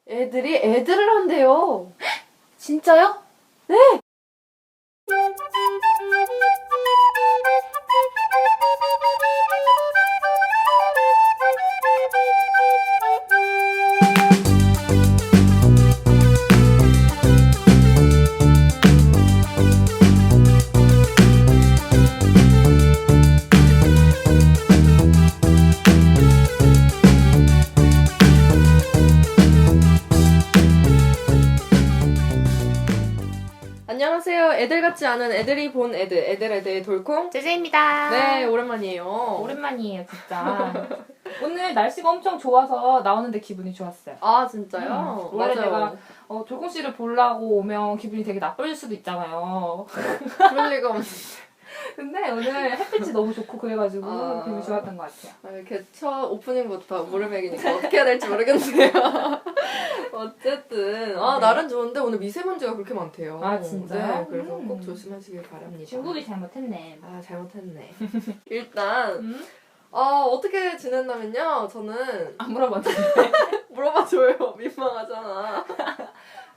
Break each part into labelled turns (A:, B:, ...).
A: 애들이 애들을 한대요.
B: 진짜요?
A: 네. 안녕하세요. 애들 같지 않은 애들이 본 애들의 돌콩.
B: 제제입니다.
A: 네, 오랜만이에요.
B: 오랜만이에요, 진짜. 오늘 날씨가 엄청 좋아서 나오는데 기분이 좋았어요.
A: 아, 진짜요?
B: 원래
A: 맞아요.
B: 내가 돌콩 씨를 보려고 오면 기분이 되게 나쁠 수도 있잖아요.
A: 그럴 리가 없네.
B: 근데 오늘 햇빛이 너무 좋고 그래가지고
A: 아.
B: 기분이 좋았던 것 같아요.
A: 이렇게 첫 오프닝부터 무릎맥이니까 어떻게 해야 될지 모르겠네요. 어쨌든
B: 네.
A: 날은 좋은데 오늘 미세먼지가 그렇게 많대요.
B: 아, 진짜요?
A: 네, 그래서
B: 음.
A: 꼭 조심하시길 바랍니다.
B: 중국이 잘못했네.
A: 아, 잘못했네. 일단
B: 음?
A: 어떻게 지냈냐면요. 저는
B: 안 물어봤는데.
A: 물어봐줘요. 민망하잖아.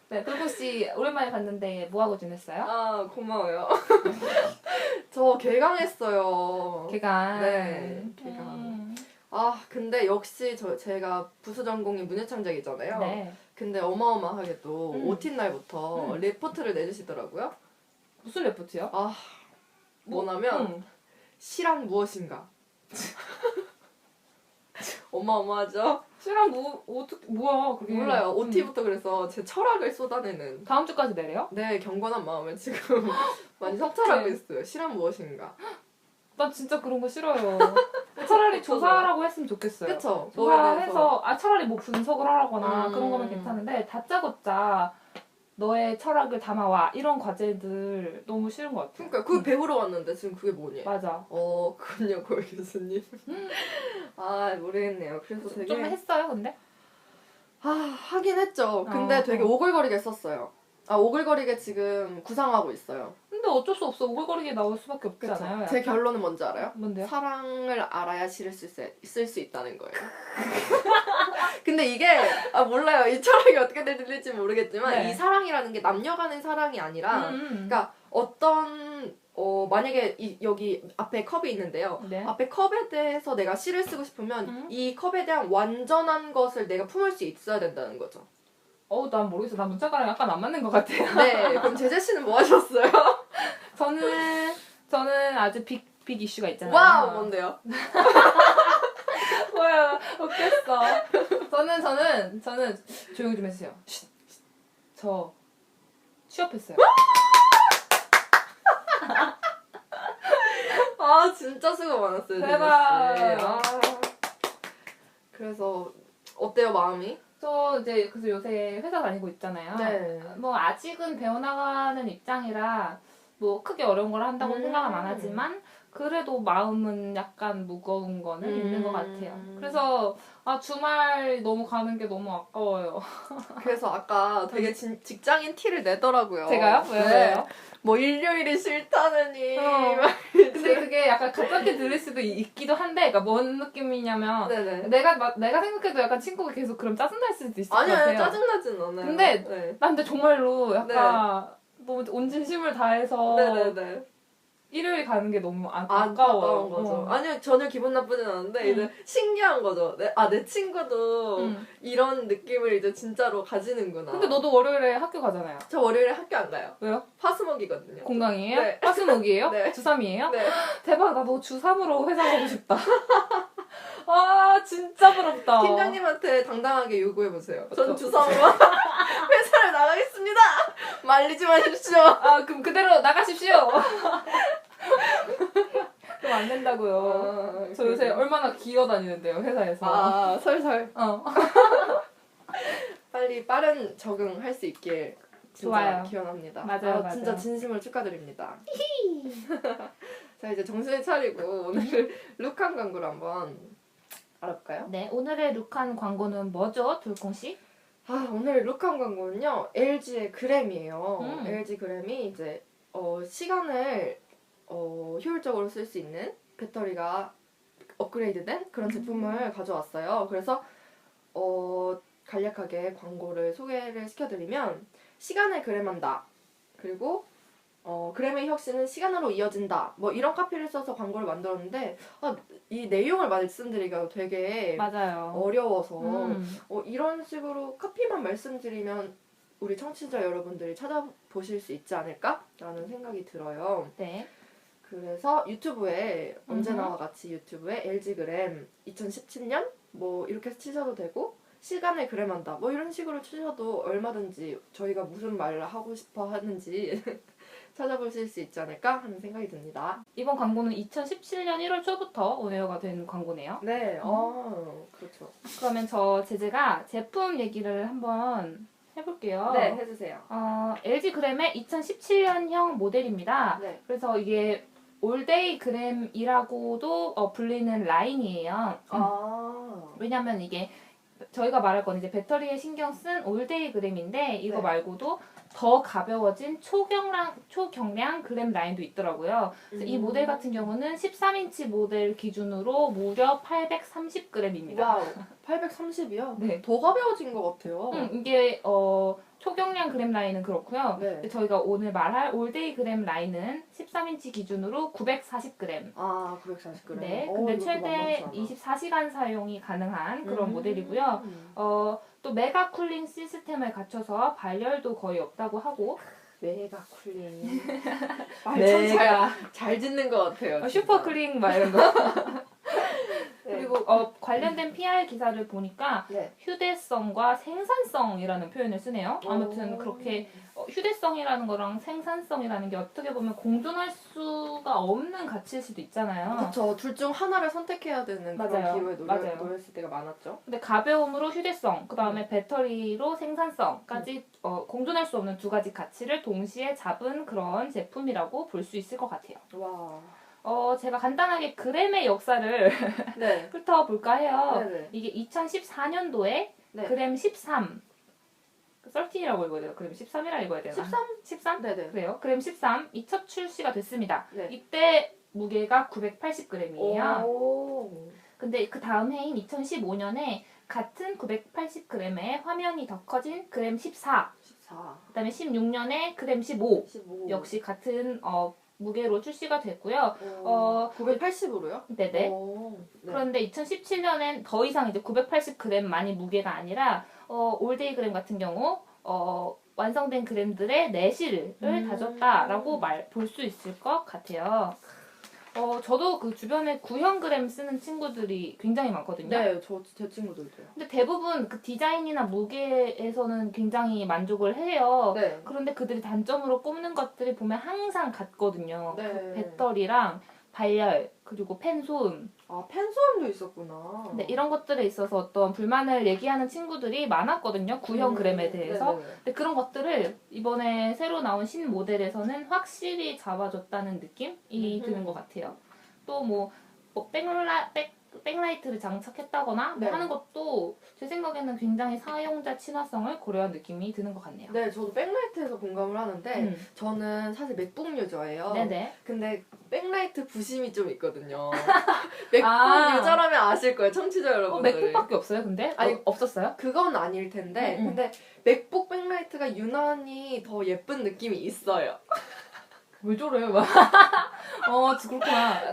B: 네, 돌콩 씨 오랜만에 봤는데 뭐 하고 지냈어요?
A: 아, 고마워요. 저 개강했어요.
B: 개강.
A: 네, 개강. 근데 역시 제가 부수 전공이 문예창작이잖아요.
B: 네.
A: 근데 어마어마하게도 OT 날부터
B: 음.
A: 레포트를 내주시더라고요.
B: 무슨 레포트요?
A: 뭐냐면 시란 무엇인가. 어마어마하죠?
B: 실험 뭐야 그게?
A: 몰라요. OT부터 그래서 제 철학을 쏟아내는
B: 다음 주까지 내려요?
A: 네, 경건한 마음을 지금 많이 성찰하고
B: 네.
A: 있어요. 시란 무엇인가.
B: 난 진짜 그런 거 싫어요. 차라리 조사하라고 했으면 좋겠어요.
A: 그쵸? 뭐에 대해서.
B: 조사해서 차라리 뭐 분석을 하라거나 그런 거면
A: 음.
B: 괜찮은데 다짜고짜 너의 철학을 담아와 이런 과제들 너무 싫은 것 같아요.
A: 그러니까 그거 배우러 왔는데 지금 그게 뭐니?
B: 맞아.
A: 그럼요, 고일 교수님. 모르겠네요. 그래서 되게
B: 좀 했어요 근데?
A: 하긴 했죠. 근데 되게 오글거리게 썼어요. 오글거리게 지금 구상하고 있어요.
B: 근데 어쩔 수 없어. 오글거리게 나올 수밖에 없잖아요.
A: 제 결론은 뭔지 알아요?
B: 뭔데요?
A: 사랑을 알아야 시를 쓸 수 있다는 거예요. 근데 이게 몰라요. 이 철학이 어떻게 들릴지 모르겠지만
B: 네.
A: 이 사랑이라는 게 남녀 간의 사랑이 아니라 그러니까 어떤 만약에 여기 앞에 컵이 있는데요.
B: 네.
A: 앞에 컵에 대해서 내가 시를 쓰고 싶으면 이 컵에 대한 완전한 것을 내가 품을 수 있어야 된다는 거죠.
B: 난 모르겠어. 나 문자가랑 약간 안 맞는 것 같아요.
A: 네. 그럼 제재 씨는 뭐 하셨어요?
B: 저는 아주 빅 이슈가 있잖아요.
A: 와우, 뭔데요?
B: 뭐야, 웃겼어. 저는 조용히 좀 해주세요. 저 취업했어요.
A: 진짜 수고 많았어요.
B: 대박.
A: 제재 씨. 그래서 어때요, 마음이?
B: 저 이제 그래서 요새 회사 다니고 있잖아요.
A: 네.
B: 뭐 아직은 배워나가는 입장이라 뭐 크게 어려운 걸 한다고 생각은 안 하지만 그래도 마음은 약간 무거운 거는 있는 것 같아요. 그래서 주말 너무 가는 게 너무 아까워요.
A: 그래서 아까 되게 직장인 티를 내더라고요.
B: 제가요? 왜요?
A: 뭐 일요일이 싫다느니.
B: 근데 그게 약간 가볍게 들릴 수도 있기도 한데, 그러니까 뭔 느낌이냐면
A: 네네.
B: 내가 생각해도 약간 친구가 계속 그럼 짜증날 수도 있을 것 같아요.
A: 아니요, 짜증나진 않아요.
B: 근데
A: 네.
B: 나 근데 정말로 약간 너무 온 진심을 다해서
A: 네네네.
B: 일요일 가는 게 너무
A: 안타까운
B: 아까워요.
A: 거죠. 아니요, 전혀 기분 나쁘진 않은데 이제 신기한 거죠. 내 친구도 이런 느낌을 이제 진짜로 가지는구나.
B: 근데 너도 월요일에 학교 가잖아요.
A: 저 월요일에 학교 안 가요.
B: 왜요?
A: 화수목이거든요.
B: 공강이에요?
A: 네.
B: 화수목이에요?
A: 네.
B: 주3이에요?
A: 네.
B: 대박, 나 너 주3으로 회사 가고 싶다. 진짜 부럽다.
A: 팀장님한테 당당하게 요구해보세요. 전
B: 어쩌-
A: 주3으로 회사를 나가겠습니다. 말리지 마십시오.
B: 그럼 그대로 나가십시오. 그럼 안 된다고요. 저 요새 얼마나 기어다니는데요, 회사에서.
A: 설설.
B: 어.
A: 빨리 빠른 적응할 수 있길 진짜
B: 좋아요.
A: 기원합니다.
B: 맞아요, 맞아요.
A: 진짜 진심으로 축하드립니다. 자, 이제 정신을 차리고 오늘 룩한 광고를 한번 알아볼까요?
B: 네, 오늘의 룩한 광고는 뭐죠, 돌콩씨?
A: 오늘 룩한 광고는요, LG의 그램이에요.
B: 음.
A: LG 그램이 이제 시간을 효율적으로 쓸 수 있는 배터리가 업그레이드된 그런 제품을 가져왔어요. 그래서 간략하게 광고를 소개를 시켜드리면 시간을 그램한다. 그리고 그램의 혁신은 시간으로 이어진다. 뭐 이런 카피를 써서 광고를 만들었는데 이 내용을 말씀드리기가 되게
B: 맞아요.
A: 어려워서 이런 식으로 카피만 말씀드리면 우리 청취자 여러분들이 찾아보실 수 있지 않을까라는 생각이 들어요.
B: 네.
A: 그래서 유튜브에 언제나와 같이 유튜브에 LG 그램 2017년 뭐 이렇게 치셔도 되고 시간을 그램한다 뭐 이런 식으로 치셔도 얼마든지 저희가 무슨 말을 하고 싶어 하는지 찾아보실 수 있지 않을까 하는 생각이 듭니다.
B: 이번 광고는 2017년 1월 초부터 온에어가 된 광고네요.
A: 네, 그렇죠.
B: 그러면 제제가 제품 얘기를 한번 해볼게요.
A: 네, 해주세요.
B: LG 그램의 2017년형 모델입니다.
A: 네.
B: 그래서 이게 올데이 그램이라고도 불리는 라인이에요. 왜냐면 이게 저희가 말할 건 이제 배터리에 신경 쓴 올데이 그램인데 이거
A: 네.
B: 말고도 더 가벼워진 초경량 그램 라인도 있더라고요. 그래서 이 모델 같은 경우는 13인치 모델 기준으로 무려 830g입니다.
A: 와우, 830이요?
B: 네.
A: 더 가벼워진 것 같아요.
B: 이게 초경량 그램 라인은 그렇고요.
A: 네.
B: 근데 저희가 오늘 말할 올데이 그램 라인은 13인치 기준으로 940g.
A: 940g.
B: 네, 근데
A: 이것도
B: 최대
A: 만만치
B: 24시간 사용이 가능한 그런 모델이고요. 또 메가 쿨링 시스템을 갖춰서 발열도 거의 없다고 하고
A: 메가 쿨링.
B: 메가.
A: 잘 짓는 것 같아요.
B: 슈퍼 쿨링 막 이런 거.
A: 네.
B: 그리고 관련된 PR 기사를 보니까
A: 네.
B: 휴대성과 생산성이라는 표현을 쓰네요. 아무튼
A: 오.
B: 그렇게 휴대성이라는 거랑 생산성이라는 게 어떻게 보면 공존할 수가 없는 가치일 수도 있잖아요.
A: 그렇죠. 둘 중 하나를 선택해야 되는
B: 맞아요.
A: 그런 기회에
B: 맞아요.
A: 놓였을 때가 많았죠.
B: 근데 가벼움으로 휴대성, 그 다음에 배터리로 생산성까지 공존할 수 없는 두 가지 가치를 동시에 잡은 그런 제품이라고 볼 수 있을 것 같아요.
A: 와.
B: 제가 간단하게 그램의 역사를
A: 네.
B: 훑어볼까 해요.
A: 네네.
B: 이게 2014년도에
A: 네.
B: 그램 13, 13이라고 읽어야 되나? 그램 13이라 읽어야 되나?
A: 13?
B: 13?
A: 네네.
B: 그래요. 그램 13, 이 첫 출시가 됐습니다.
A: 네.
B: 이때 무게가 980g이에요.
A: 오.
B: 근데 그 다음 해인 2015년에 같은 980g의 화면이 더 커진 그램 14,
A: 14.
B: 그 다음에 16년에 그램 15,
A: 15.
B: 역시 같은 무게로 출시가 됐고요.
A: 980으로요?
B: 네네.
A: 네.
B: 그런데 2017년엔 더 이상 이제 980g만이 무게가 아니라 올데이 그램 같은 경우 완성된 그램들의 내실을 다졌다라고 볼 수 있을 것 같아요. 저도 그 주변에 9형 그램 쓰는 친구들이 굉장히 많거든요.
A: 네, 제 친구들도요.
B: 근데 대부분 그 디자인이나 무게에서는 굉장히 만족을 해요.
A: 네.
B: 그런데 그들이 단점으로 꼽는 것들이 보면 항상 같거든요.
A: 네.
B: 그 배터리랑 발열, 그리고 펜 소음.
A: 펜 소음도 있었구나.
B: 네, 이런 것들에 있어서 어떤 불만을 얘기하는 친구들이 많았거든요. 9형 그램에 대해서.
A: 네네.
B: 근데 그런 것들을 이번에 새로 나온 신 모델에서는 확실히 잡아줬다는 느낌이 드는 것 같아요. 또 뭐 백라이트를 장착했다거나
A: 네.
B: 하는 것도 제 생각에는 굉장히 사용자 친화성을 고려한 느낌이 드는 것 같네요.
A: 네, 저도 백라이트에서 공감을 하는데 저는 사실 맥북 유저예요.
B: 네네.
A: 근데 백라이트 부심이 좀 있거든요. 맥북
B: 아.
A: 유저라면 아실 거예요, 청취자 여러분들.
B: 맥북밖에 없어요, 근데?
A: 아니,
B: 없었어요?
A: 그건 아닐 텐데 근데 맥북 백라이트가 유난히 더 예쁜 느낌이 있어요.
B: 왜 저래? 그렇구나.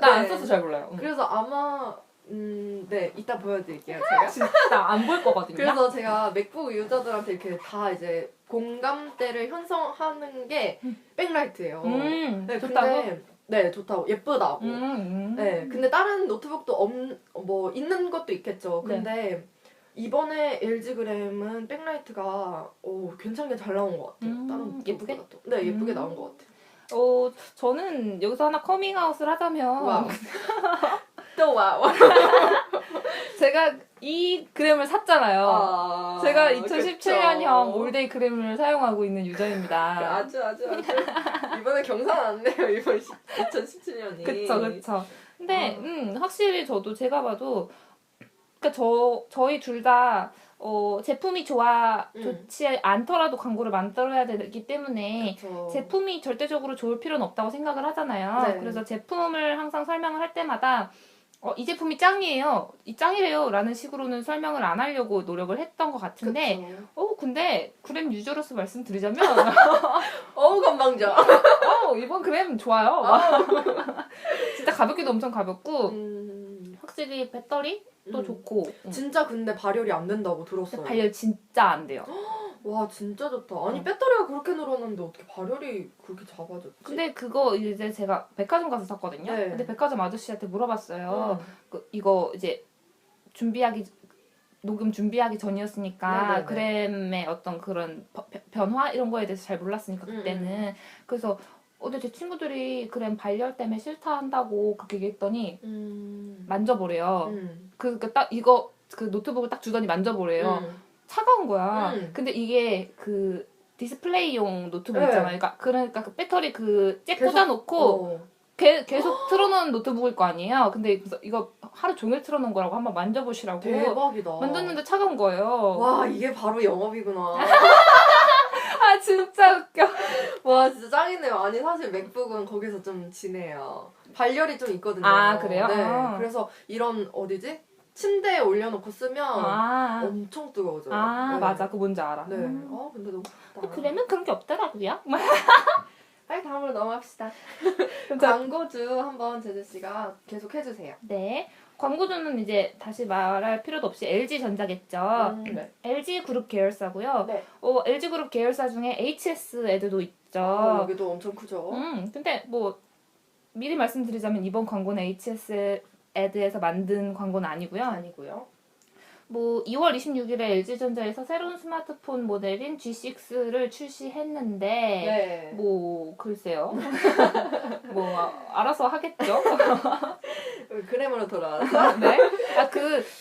B: 나 안
A: 네.
B: 써서 잘 몰라요.
A: 그래서 아마 네, 이따 보여드릴게요, 제가.
B: 진짜 안 볼 거거든요.
A: 그래서 제가 맥북 유저들한테 이렇게 다 이제 공감대를 형성하는 게 백라이트예요. 네,
B: 좋다고?
A: 근데, 네, 좋다고. 예쁘다고. 네, 근데 다른 노트북도 있는 것도 있겠죠. 근데 이번에 LG 그램은 백라이트가 괜찮게 잘 나온 것 같아요. 다른
B: 예쁘게?
A: 노트북보다 또. 네, 예쁘게 나온 것 같아요.
B: 저는 여기서 하나 커밍아웃을 하자면
A: 와우. 또 와우.
B: 제가 이 그램을 샀잖아요. 제가 2017년형 올데이 그램을 사용하고 있는 유저입니다.
A: 아주 이번에 경사났네요. 이번 2017년이.
B: 그쵸. 근데 확실히 제가 봐도 그러니까 저희 둘 다 제품이 좋지 않더라도 광고를 만들어야 되기 때문에
A: 그쵸.
B: 제품이 절대적으로 좋을 필요는 없다고 생각을 하잖아요.
A: 네.
B: 그래서 제품을 항상 설명을 할 때마다 이 제품이 짱이에요. 이 짱이래요. 라는 식으로는 설명을 안 하려고 노력을 했던 것 같은데,
A: 그쵸.
B: 근데 그램 유저로서 말씀드리자면,
A: 어우, 건방져.
B: 이번 그램 좋아요. 진짜 가볍기도 엄청 가볍고, 확실히 배터리도 좋고.
A: 진짜 근데 발열이 안 된다고 들었어요.
B: 발열 진짜 안 돼요.
A: 와, 진짜 좋다. 아니, 배터리가 그렇게 늘어났는데 어떻게 발열이 그렇게 잡아졌지?
B: 근데 그거 이제 제가 백화점 가서 샀거든요.
A: 네.
B: 근데 백화점 아저씨한테 물어봤어요. 이거 이제 녹음 준비하기 전이었으니까
A: 네네네.
B: 그램의 어떤 그런 변화 이런 거에 대해서 잘 몰랐으니까 그때는. 그래서 근데 제 친구들이 그램 발열 때문에 싫다 한다고 그렇게 얘기했더니 만져보래요. 딱 이거 그 노트북을 딱 주더니 만져보래요. 차가운 거야. 근데 이게 그 디스플레이용 노트북
A: 네.
B: 있잖아요. 그러니까 그 배터리 잭 꽂아놓고 계속 틀어놓은 노트북일 거 아니에요. 근데 그래서 이거 하루 종일 틀어놓은 거라고 한번 만져보시라고.
A: 대박이다.
B: 만졌는데 차가운 거예요.
A: 와, 이게 바로 영업이구나.
B: 아 진짜 웃겨.
A: 와, 진짜 짱이네요. 아니, 사실 맥북은 거기서 좀 지네요. 발열이 좀 있거든요.
B: 아, 그래요?
A: 네.
B: 아.
A: 그래서 이런 침대에 올려놓고 쓰면 엄청 뜨거워져요. 네.
B: 맞아. 그거 뭔지 알아.
A: 네. 근데 너무 좋다.
B: 그램은 그런 게 없더라고요.
A: 빨리 다음으로 넘어갑시다.
B: 진짜.
A: 광고주 한번 제주씨가 계속 해주세요.
B: 네. 광고주는 이제 다시 말할 필요도 없이 LG전자겠죠.
A: 네.
B: LG그룹 계열사고요.
A: 네.
B: LG그룹 계열사 중에 HS 애들도 있죠.
A: 여기도 엄청 크죠.
B: 근데 뭐 미리 말씀드리자면 이번 광고는 HS 애드에서 만든 광고는 아니고요.
A: 아니고요.
B: 뭐 2월 26일에 LG전자에서 새로운 스마트폰 모델인 G6를 출시했는데
A: 네.
B: 뭐 글쎄요. 뭐 알아서 하겠죠.
A: 그램으로 돌아와서.
B: 네.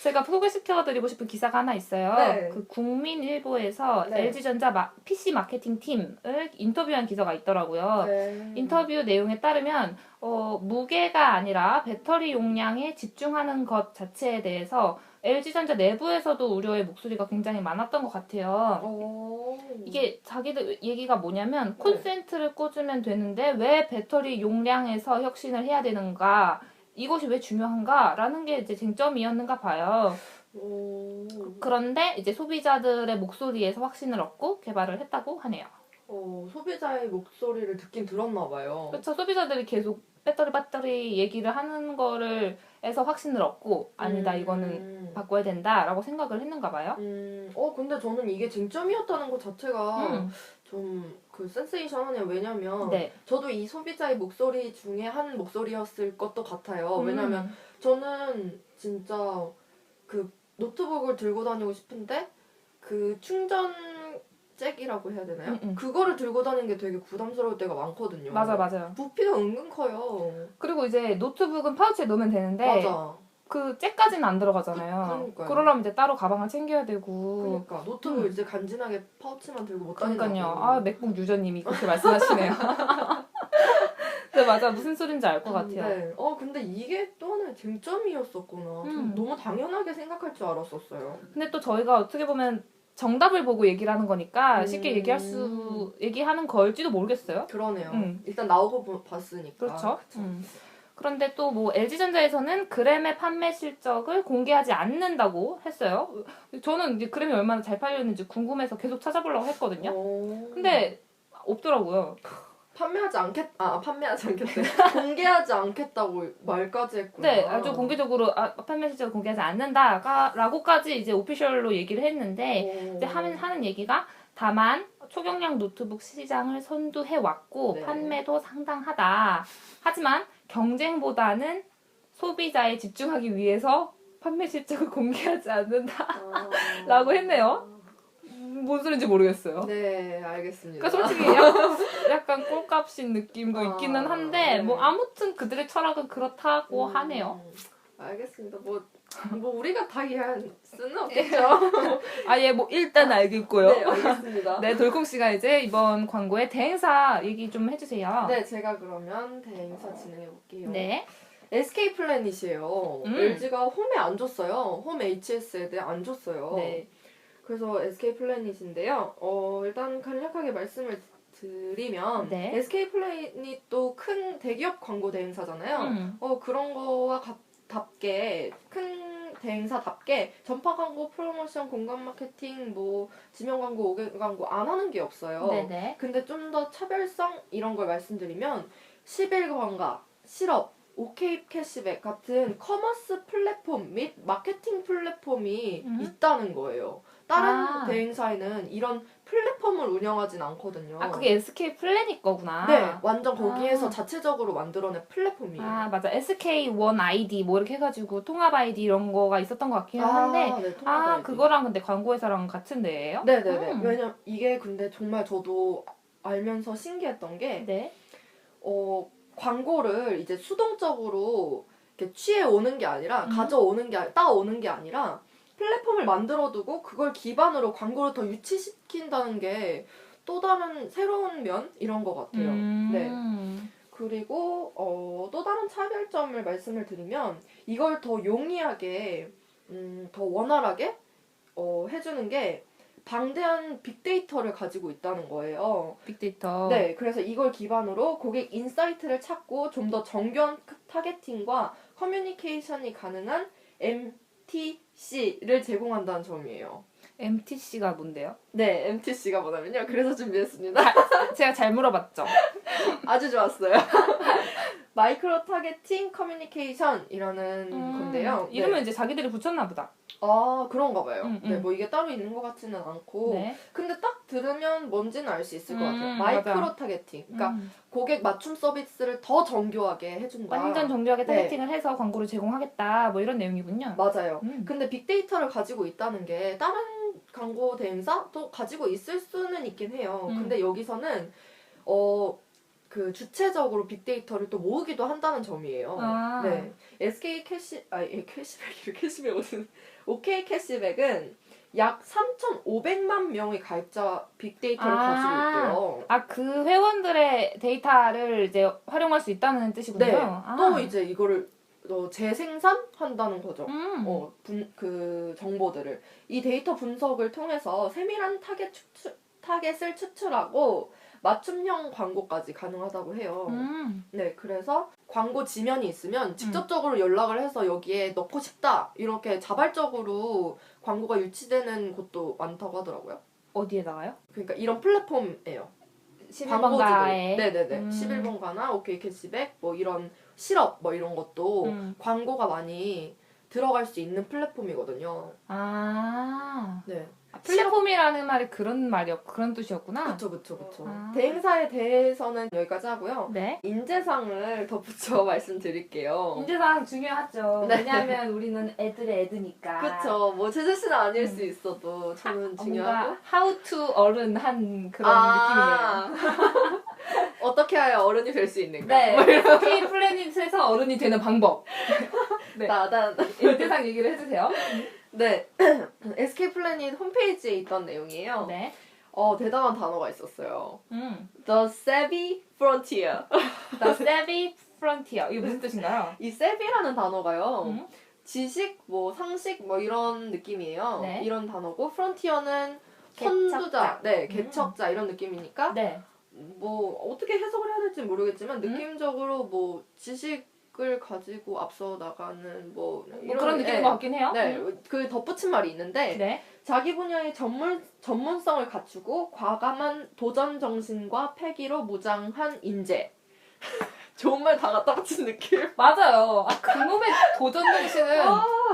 B: 제가 소개시켜드리고 싶은 기사가 하나 있어요.
A: 네.
B: 그 국민일보에서
A: 네.
B: LG전자 PC 마케팅 팀을 인터뷰한 기사가 있더라고요.
A: 네.
B: 인터뷰 내용에 따르면 무게가 아니라 배터리 용량에 집중하는 것 자체에 대해서 LG전자 내부에서도 우려의 목소리가 굉장히 많았던 것 같아요. 이게 자기들 얘기가 뭐냐면 콘센트를 꽂으면 되는데 왜 배터리 용량에서 혁신을 해야 되는가, 이것이 왜 중요한가라는 게 이제 쟁점이었는가 봐요. 그런데 이제 소비자들의 목소리에서 확신을 얻고 개발을 했다고 하네요.
A: 소비자의 목소리를 듣긴 들었나 봐요.
B: 그렇죠. 소비자들이 계속 배터리 얘기를 하는 거를 해서 확신을 얻고 아니다, 이거는 바꿔야 된다라고 생각을 했는가 봐요.
A: 근데 저는 이게 쟁점이었다는 것 자체가 좀 그 센세이션하네요. 왜냐면 저도 이 소비자의 목소리 중에 한 목소리였을 것도 같아요. 왜냐면 저는 진짜 그 노트북을 들고 다니고 싶은데 그 충전 잭이라고 해야 되나요? 그거를 들고 다니는 게 되게 부담스러울 때가 많거든요.
B: 맞아요.
A: 부피가 은근 커요.
B: 그리고 이제 노트북은 파우치에 넣으면 되는데
A: 맞아.
B: 그 잭까지는 안 들어가잖아요.
A: 그러니까요.
B: 그러려면 이제 따로 가방을 챙겨야 되고.
A: 그러니까 노트북 이제 간지나게 파우치만 들고 못 다니는
B: 그러니까요. 맥북 유저님이 그렇게 말씀하시네요. 네, 맞아. 무슨 소린지 알 것 같아요.
A: 네. 근데 이게 또 하나의 쟁점이었었구나. 너무 당연하게 생각할 줄 알았었어요.
B: 근데 또 저희가 어떻게 보면 정답을 보고 얘기를 하는 거니까 쉽게 얘기하는 걸지도 모르겠어요.
A: 그러네요. 일단 나오고 봤으니까.
B: 그렇죠. 그런데 또 뭐 LG전자에서는 그램의 판매 실적을 공개하지 않는다고 했어요. 저는 이제 그램이 얼마나 잘 팔렸는지 궁금해서 계속 찾아보려고 했거든요. 근데 없더라고요.
A: 판매하지 않겠다. 공개하지 않겠다고 말까지 했구나.
B: 네, 아주 공개적으로 판매 실적을 공개하지 않는다라고까지 이제 오피셜로 얘기를 했는데 이제 하는 얘기가 다만 초경량 노트북 시장을 선두해 왔고 판매도 상당하다. 하지만 경쟁보다는 소비자에 집중하기 위해서 판매 실적을 공개하지 않는다라고 했네요. 뭔 소린지 모르겠어요.
A: 네, 알겠습니다.
B: 그러니까 솔직히 약간 꼴값인 느낌도 있기는 한데 뭐 아무튼 그들의 철학은 그렇다고 하네요.
A: 알겠습니다. 뭐 우리가 다 이해할 수는 없겠죠.
B: 뭐 일단 알겠고요.
A: 네, 알겠습니다.
B: 네, 돌콩 씨가 이제 이번 광고의 대행사 얘기 좀 해주세요.
A: 네, 제가 그러면 대행사 진행해 볼게요.
B: 네.
A: SK 플래닛이에요. LG가 홈에 안 줬어요. 홈 HS에 안 줬어요.
B: 네.
A: 그래서 SK 플래닛인데요. 일단 간략하게 말씀을 드리면 SK 플래닛도 큰 대기업 광고 대행사잖아요. 그런 거와 대행사답게 큰 대행사답게 전파 광고, 프로모션, 공간 마케팅, 뭐 지명 광고, 5개 광고 안 하는 게 없어요.
B: 네네.
A: 근데 좀 더 차별성 이런 걸 말씀드리면 10일 광가, 실업, OK 캐시백 같은 커머스 플랫폼 및 마케팅 플랫폼이 있다는 거예요. 다른 대행사에는 이런 플랫폼을 운영하진 않거든요.
B: 아, 그게 SK 플래닛 거구나.
A: 네, 완전 거기에서 자체적으로 만들어낸 플랫폼이에요.
B: 아, 맞아. SK 원 아이디 뭐 이렇게 해가지고 통합 아이디 이런 거가 있었던 것 같긴 한데
A: 네, 통합 아이디.
B: 그거랑 근데 광고회사랑 같은 데예요?
A: 네네네. 왜냐면 이게 근데 정말 저도 알면서 신기했던 게
B: 네.
A: 광고를 이제 수동적으로 이렇게 취해 오는 게 아니라 가져오는 게 따오는 게 아니라 플랫폼을 만들어두고 그걸 기반으로 광고를 더 유치시킨다는 게 또 다른 새로운 면 이런 것 같아요. 네. 그리고 또 다른 차별점을 말씀을 드리면 이걸 더 용이하게 더 원활하게 해주는 게 방대한 빅데이터를 가지고 있다는 거예요.
B: 빅데이터.
A: 네, 그래서 이걸 기반으로 고객 인사이트를 찾고 좀 더 정교한 타겟팅과 커뮤니케이션이 가능한 MTC를 제공한다는 점이에요.
B: MTC가 뭔데요?
A: 네, MTC가 뭐냐면요. 그래서 준비했습니다.
B: 제가 잘 물어봤죠.
A: 아주 좋았어요. 마이크로 타겟팅 커뮤니케이션이라는 건데요.
B: 이름은
A: 네.
B: 이제 자기들이 붙였나 보다.
A: 아, 그런가 봐요. 네, 뭐 이게 따로 있는 것 같지는 않고.
B: 네.
A: 근데 딱 들으면 뭔지는 알 수 있을 것 같아요. 마이크로
B: 맞아.
A: 타겟팅. 그러니까 고객 맞춤 서비스를 더 정교하게 해준다.
B: 완전 정교하게 타겟팅을 해서 광고를 제공하겠다. 뭐 이런 내용이군요.
A: 맞아요. 근데 빅데이터를 가지고 있다는 게 다른 광고 대행사도 가지고 있을 수는 있긴 해요. 근데 여기서는 그 주체적으로 빅데이터를 또 모으기도 한다는 점이에요. 네. SK 캐시백 무슨 OK 캐시백은 약 3,500만 명의 가입자 빅데이터를 가지고 있대요.
B: 아, 그 회원들의 데이터를 이제 활용할 수 있다는 뜻이군요.
A: 네. 또 이제 이거를 재생산한다는 거죠. 그 정보들을. 이 데이터 분석을 통해서 세밀한 타겟을 추출하고 맞춤형 광고까지 가능하다고 해요. 네, 그래서 광고 지면이 있으면 직접적으로 연락을 해서 여기에 넣고 싶다 이렇게 자발적으로 광고가 유치되는 곳도 많다고 하더라고요.
B: 어디에 나와요?
A: 그러니까 이런 플랫폼이에요.
B: 11번가에.
A: 네네네. 11번가나 OK 캐시백 뭐 이런 실업 뭐 이런 것도 광고가 많이 들어갈 수 있는 플랫폼이거든요. 네.
B: 플랫폼이라는 말이 그런 뜻이었구나.
A: 그쵸. 대행사에 대해서는 여기까지 하고요.
B: 네.
A: 인재상을 덧붙여 말씀드릴게요.
B: 인재상 중요하죠.
A: 네.
B: 왜냐하면 우리는 애들의 애드니까.
A: 그쵸. 뭐 제 자신은 아닐 수 있어도 저는 중요하고.
B: 뭔가 how to 어른한 그런 느낌이에요.
A: 어떻게 해야 어른이 될 수 있는가?
B: 네. SK 플래닛에서 어른이 되는 방법. 네.
A: 나단.
B: 인재상 얘기를 해주세요.
A: 네. SK 플래닛 홈페이지에 있던 내용이에요.
B: 네.
A: 대단한 단어가 있었어요. The Savvy Frontier.
B: The Savvy Frontier. 이게 무슨 뜻인가요?
A: 이 savvy라는 단어가요. 지식, 뭐 상식, 뭐 이런 느낌이에요.
B: 네.
A: 이런 단어고 frontier는 선두자, 네, 개척자 이런 느낌이니까
B: 네.
A: 뭐 어떻게 해석을 해야 될지 모르겠지만 느낌적으로 뭐 지식을 가지고 앞서 나가는 뭐 이런
B: 그런 느낌인 것 같긴 해요.
A: 네, 그 덧붙인 말이 있는데
B: 네.
A: 자기 분야의 전문성을 갖추고 과감한 도전 정신과 패기로 무장한 인재. 좋은 말 다 갖다 바친 느낌.
B: 맞아요. 그놈의 도전 정신은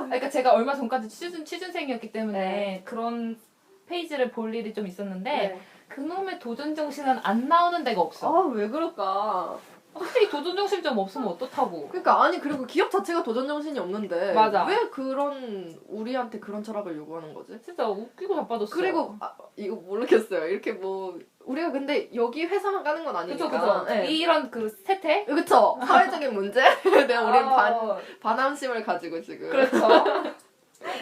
B: 그러니까 제가 얼마 전까지 취준생이었기 때문에
A: 네.
B: 그런 페이지를 볼 일이 좀 있었는데
A: 네.
B: 그놈의 도전 정신은 안 나오는 데가 없어.
A: 왜 그럴까?
B: 확실히 도전 정신 좀 없으면 어떻다고.
A: 그러니까 아니 그리고 기업 자체가 도전 정신이 없는데
B: 맞아.
A: 왜 그런 우리한테 그런 철학을 요구하는 거지?
B: 진짜 웃기고 자빠졌어.
A: 그리고 이거 모르겠어요. 이렇게 뭐 우리가 근데 여기 회사만 가는 건 아니니까.
B: 그쵸.
A: 네.
B: 이런 그 세태?
A: 그쵸. 사회적인 문제? 내가 우린 반함심을 가지고 지금.
B: 그렇죠.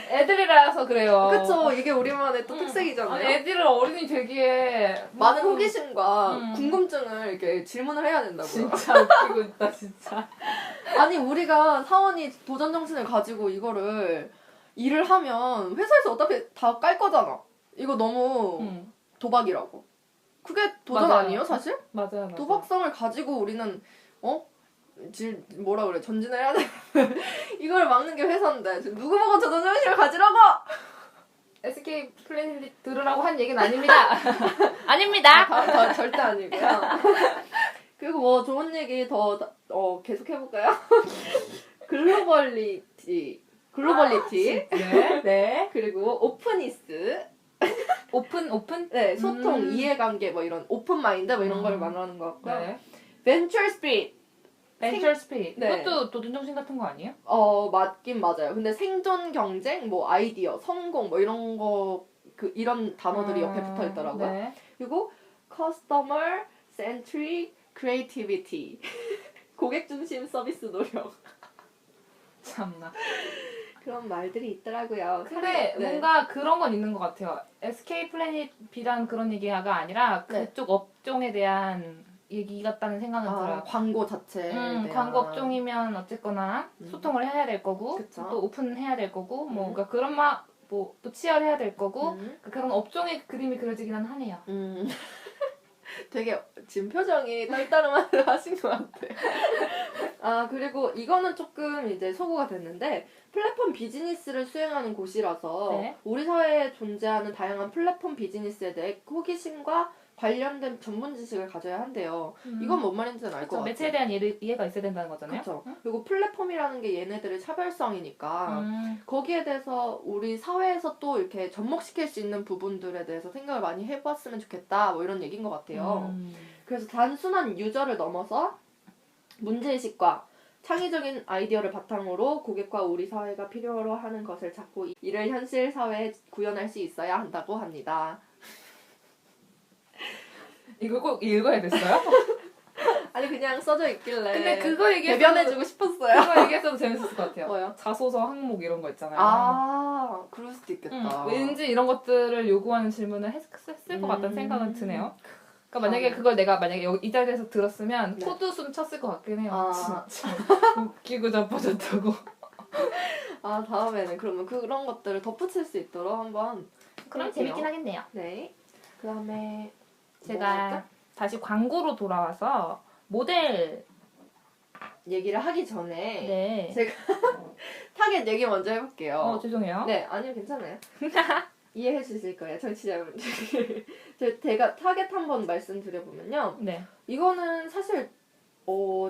B: 애들이라서 그래요.
A: 그쵸. 이게 우리만의 또 특색이잖아요.
B: 아니, 애들을 어른이 되기에
A: 많은 호기심과 궁금증을 이렇게 질문을 해야 된다고요.
B: 진짜 웃기고 있다 진짜.
A: 아니 우리가 사원이 도전 정신을 가지고 이거를 일을 하면 회사에서 어차피 다 깔 거잖아. 이거 너무 도박이라고. 그게 도전
B: 맞아요.
A: 아니에요 사실?
B: 맞아요.
A: 도박성을 가지고 우리는 뭐라 그래 전진을 해야 돼. 이걸 막는 게 회사인데 지금 누구 보고 저 정신을 가지라고!
B: SK 플래닛 들으라고 한 얘기는 아닙니다. 아닙니다.
A: 절대 아니고요. 그리고 뭐 좋은 얘기 더 계속 해볼까요? 글로벌리티.
B: 네.
A: 네. 그리고 오프니스.
B: 오픈?
A: 네, 소통, 이해관계 뭐 이런 오픈 마인드 뭐 이런 걸 말하는 것 같고요.
B: 네.
A: 벤처 스피릿.
B: 벤처 스피릿.
A: 네.
B: 그것도 도전정신 같은 거 아니에요?
A: 맞긴 맞아요. 근데 생존 경쟁, 뭐 아이디어, 성공 뭐 이런 거 이런 단어들이 옆에 붙어 있더라고요.
B: 네.
A: 그리고 Customer Centric Creativity. 고객 중심 서비스 노력.
B: 참나.
A: 그런 말들이 있더라고요.
B: 근데
A: 네.
B: 뭔가 그런 건 있는 것 같아요. SK 플래닛 B란 그런 얘기가 아니라
A: 네.
B: 그쪽 업종에 대한 얘기 같다는 생각은 들어요.
A: 광고 자체에 대한.
B: 광고 업종이면 어쨌거나 소통을 해야 될 거고
A: 그쵸.
B: 또 오픈해야 될 거고 뭐 그러니까 그런 또 치열해야 될 거고 그런 업종의 그림이 그려지기는 하네요.
A: 되게 지금 표정이 떨떠름하게 하신 것 같아. 그리고 이거는 조금 이제 소구가 됐는데 플랫폼 비즈니스를 수행하는 곳이라서
B: 네.
A: 우리 사회에 존재하는 다양한 플랫폼 비즈니스에 대해 호기심과 관련된 전문 지식을 가져야 한대요. 이건 뭔 말인지는 알 것 같아요.
B: 매체에 대한 이해가 있어야 된다는 거잖아요.
A: 그렇죠. 그리고 플랫폼이라는 게 얘네들의 차별성이니까 거기에 대해서 우리 사회에서 또 이렇게 접목시킬 수 있는 부분들에 대해서 생각을 많이 해봤으면 좋겠다. 뭐 이런 얘기인 것 같아요. 그래서 단순한 유저를 넘어서 문제의식과 창의적인 아이디어를 바탕으로 고객과 우리 사회가 필요로 하는 것을 찾고 이를 현실 사회에 구현할 수 있어야 한다고 합니다.
B: 이거 꼭 읽어야 됐어요?
A: 아니 그냥 써져 있길래
B: 근데 그거
A: 대변해주고 싶었어요.
B: 그거 얘기했어도 재밌었을 것 같아요.
A: 뭐요?
B: 자소서 항목 이런 거 있잖아요.
A: 그럴 수도 있겠다.
B: 왠지 이런 것들을 요구하는 질문을 했을 것 같다는 생각은 드네요. 그러니까 만약에 그걸 내가 이 자리에서 들었으면
A: 네.
B: 코드숨 쳤을 것 같긴 해요. 진짜 웃기고 자빠졌다고.
A: 다음에는 그러면 그런 것들을 덧붙일 수 있도록 한번
B: 그럼
A: 해볼게요.
B: 재밌긴 하겠네요.
A: 네. 그 다음에
B: 제가 다시 광고로 돌아와서 모델
A: 얘기를 하기 전에
B: 네.
A: 제가 타겟 얘기 먼저 해볼게요.
B: 죄송해요.
A: 네, 아니요 괜찮아요. 이해해 주실 거예요, 청취자분들. 제가 타겟 한번 말씀드려보면요.
B: 네.
A: 이거는 사실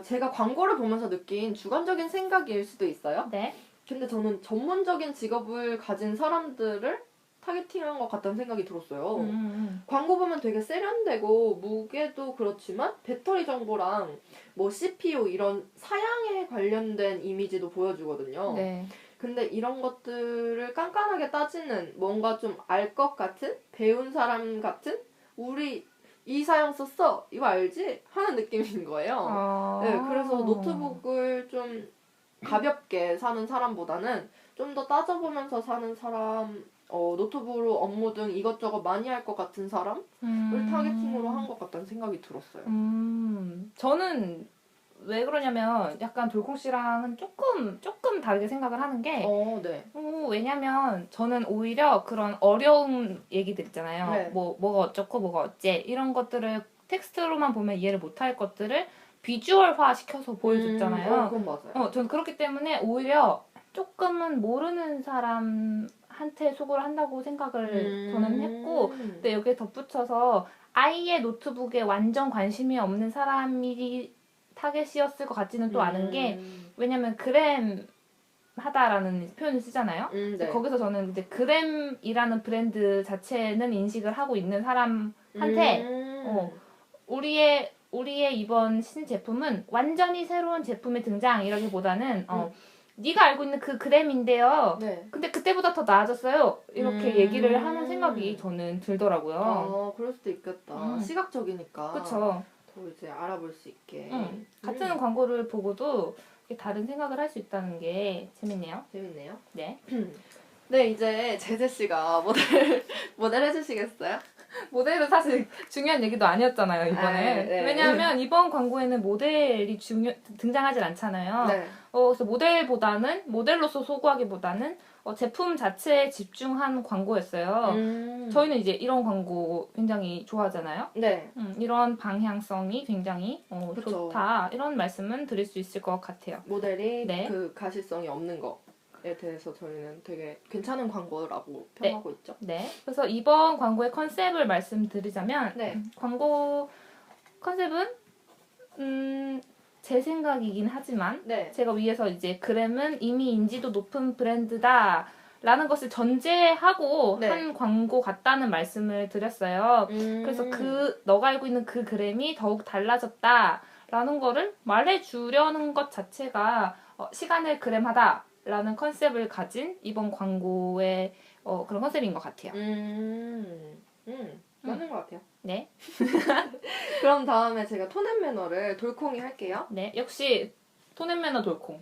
A: 제가 광고를 보면서 느낀 주관적인 생각일 수도 있어요.
B: 네.
A: 근데 저는 전문적인 직업을 가진 사람들을 타겟팅한 것 같다는 생각이 들었어요. 광고 보면 되게 세련되고 무게도 그렇지만 배터리 정보랑 뭐 CPU 이런 사양에 관련된 이미지도 보여주거든요.
B: 네.
A: 근데 이런 것들을 깐깐하게 따지는 뭔가 좀 알 것 같은 배운 사람 같은 우리 이 사양 썼어 이거 알지? 하는 느낌인 거예요. 네, 그래서 노트북을 좀 가볍게 사는 사람보다는 좀 더 따져보면서 사는 사람, 노트북으로 업무 등 이것저것 많이 할 것 같은 사람을 타겟팅으로 한 것 같다는 생각이 들었어요.
B: 저는 왜 그러냐면 약간 돌콩 씨랑은 조금 다르게 생각을 하는 게
A: 네.
B: 왜냐면 저는 오히려 그런 어려운 얘기들 있잖아요.
A: 네.
B: 뭐가 어쩌고 뭐가 어째 이런 것들을 텍스트로만 보면 이해를 못할 것들을 비주얼화 시켜서 보여줬잖아요.
A: 그건 맞아요.
B: 저는 그렇기 때문에 오히려 조금은 모르는 사람한테 소구를 한다고 생각을 저는 했고 근데 여기에 덧붙여서 아예 노트북에 완전 관심이 없는 사람이 타겟이었을 것 같지는 또 않은 게 왜냐면 그램 하다라는 표현을 쓰잖아요.
A: 네.
B: 거기서 저는 이제 그램이라는 브랜드 자체는 인식을 하고 있는 사람한테 우리의 이번 신제품은 완전히 새로운 제품의 등장이라기보다는 네가 알고 있는 그 그램인데요.
A: 네.
B: 근데 그때보다 더 나아졌어요. 이렇게 얘기를 하는 생각이 저는 들더라고요.
A: 그럴 수도 있겠다. 시각적이니까.
B: 그쵸.
A: 더 이제 알아볼 수 있게.
B: 같은 광고를 보고도 다른 생각을 할 수 있다는 게 재밌네요.
A: 재밌네요.
B: 네.
A: 네, 이제 제재씨가 모델 해주시겠어요?
B: 모델은 사실 중요한 얘기도 아니었잖아요, 이번에.
A: 네.
B: 왜냐하면 이번 광고에는 모델이 등장하진 않잖아요.
A: 네.
B: 그래서 모델로서 소구하기보다는 제품 자체에 집중한 광고였어요. 저희는 이제 이런 광고 굉장히 좋아하잖아요.
A: 네.
B: 이런 방향성이 굉장히
A: 그쵸.
B: 좋다. 이런 말씀은 드릴 수 있을 것 같아요.
A: 모델이
B: 네.
A: 그 가시성이 없는 거에 대해서 저희는 되게 괜찮은 광고라고
B: 네.
A: 평하고 있죠.
B: 네. 그래서 이번 광고의 컨셉을 말씀드리자면
A: 네.
B: 광고 컨셉은 제 생각이긴 하지만
A: 네.
B: 제가 위에서 이제 그램은 이미 인지도 높은 브랜드다 라는 것을 전제하고
A: 네.
B: 한 광고 같다는 말씀을 드렸어요. 그래서 너가 알고 있는 그 그램이 더욱 달라졌다 라는 거를 말해주려는 것 자체가 시간을 그램하다 라는 컨셉을 가진 이번 광고의 그런 컨셉인 것 같아요.
A: 맞는 것 같아요.
B: 네.
A: 그럼 다음에 제가 톤앤매너를 돌콩이 할게요.
B: 네. 역시 톤앤매너 돌콩.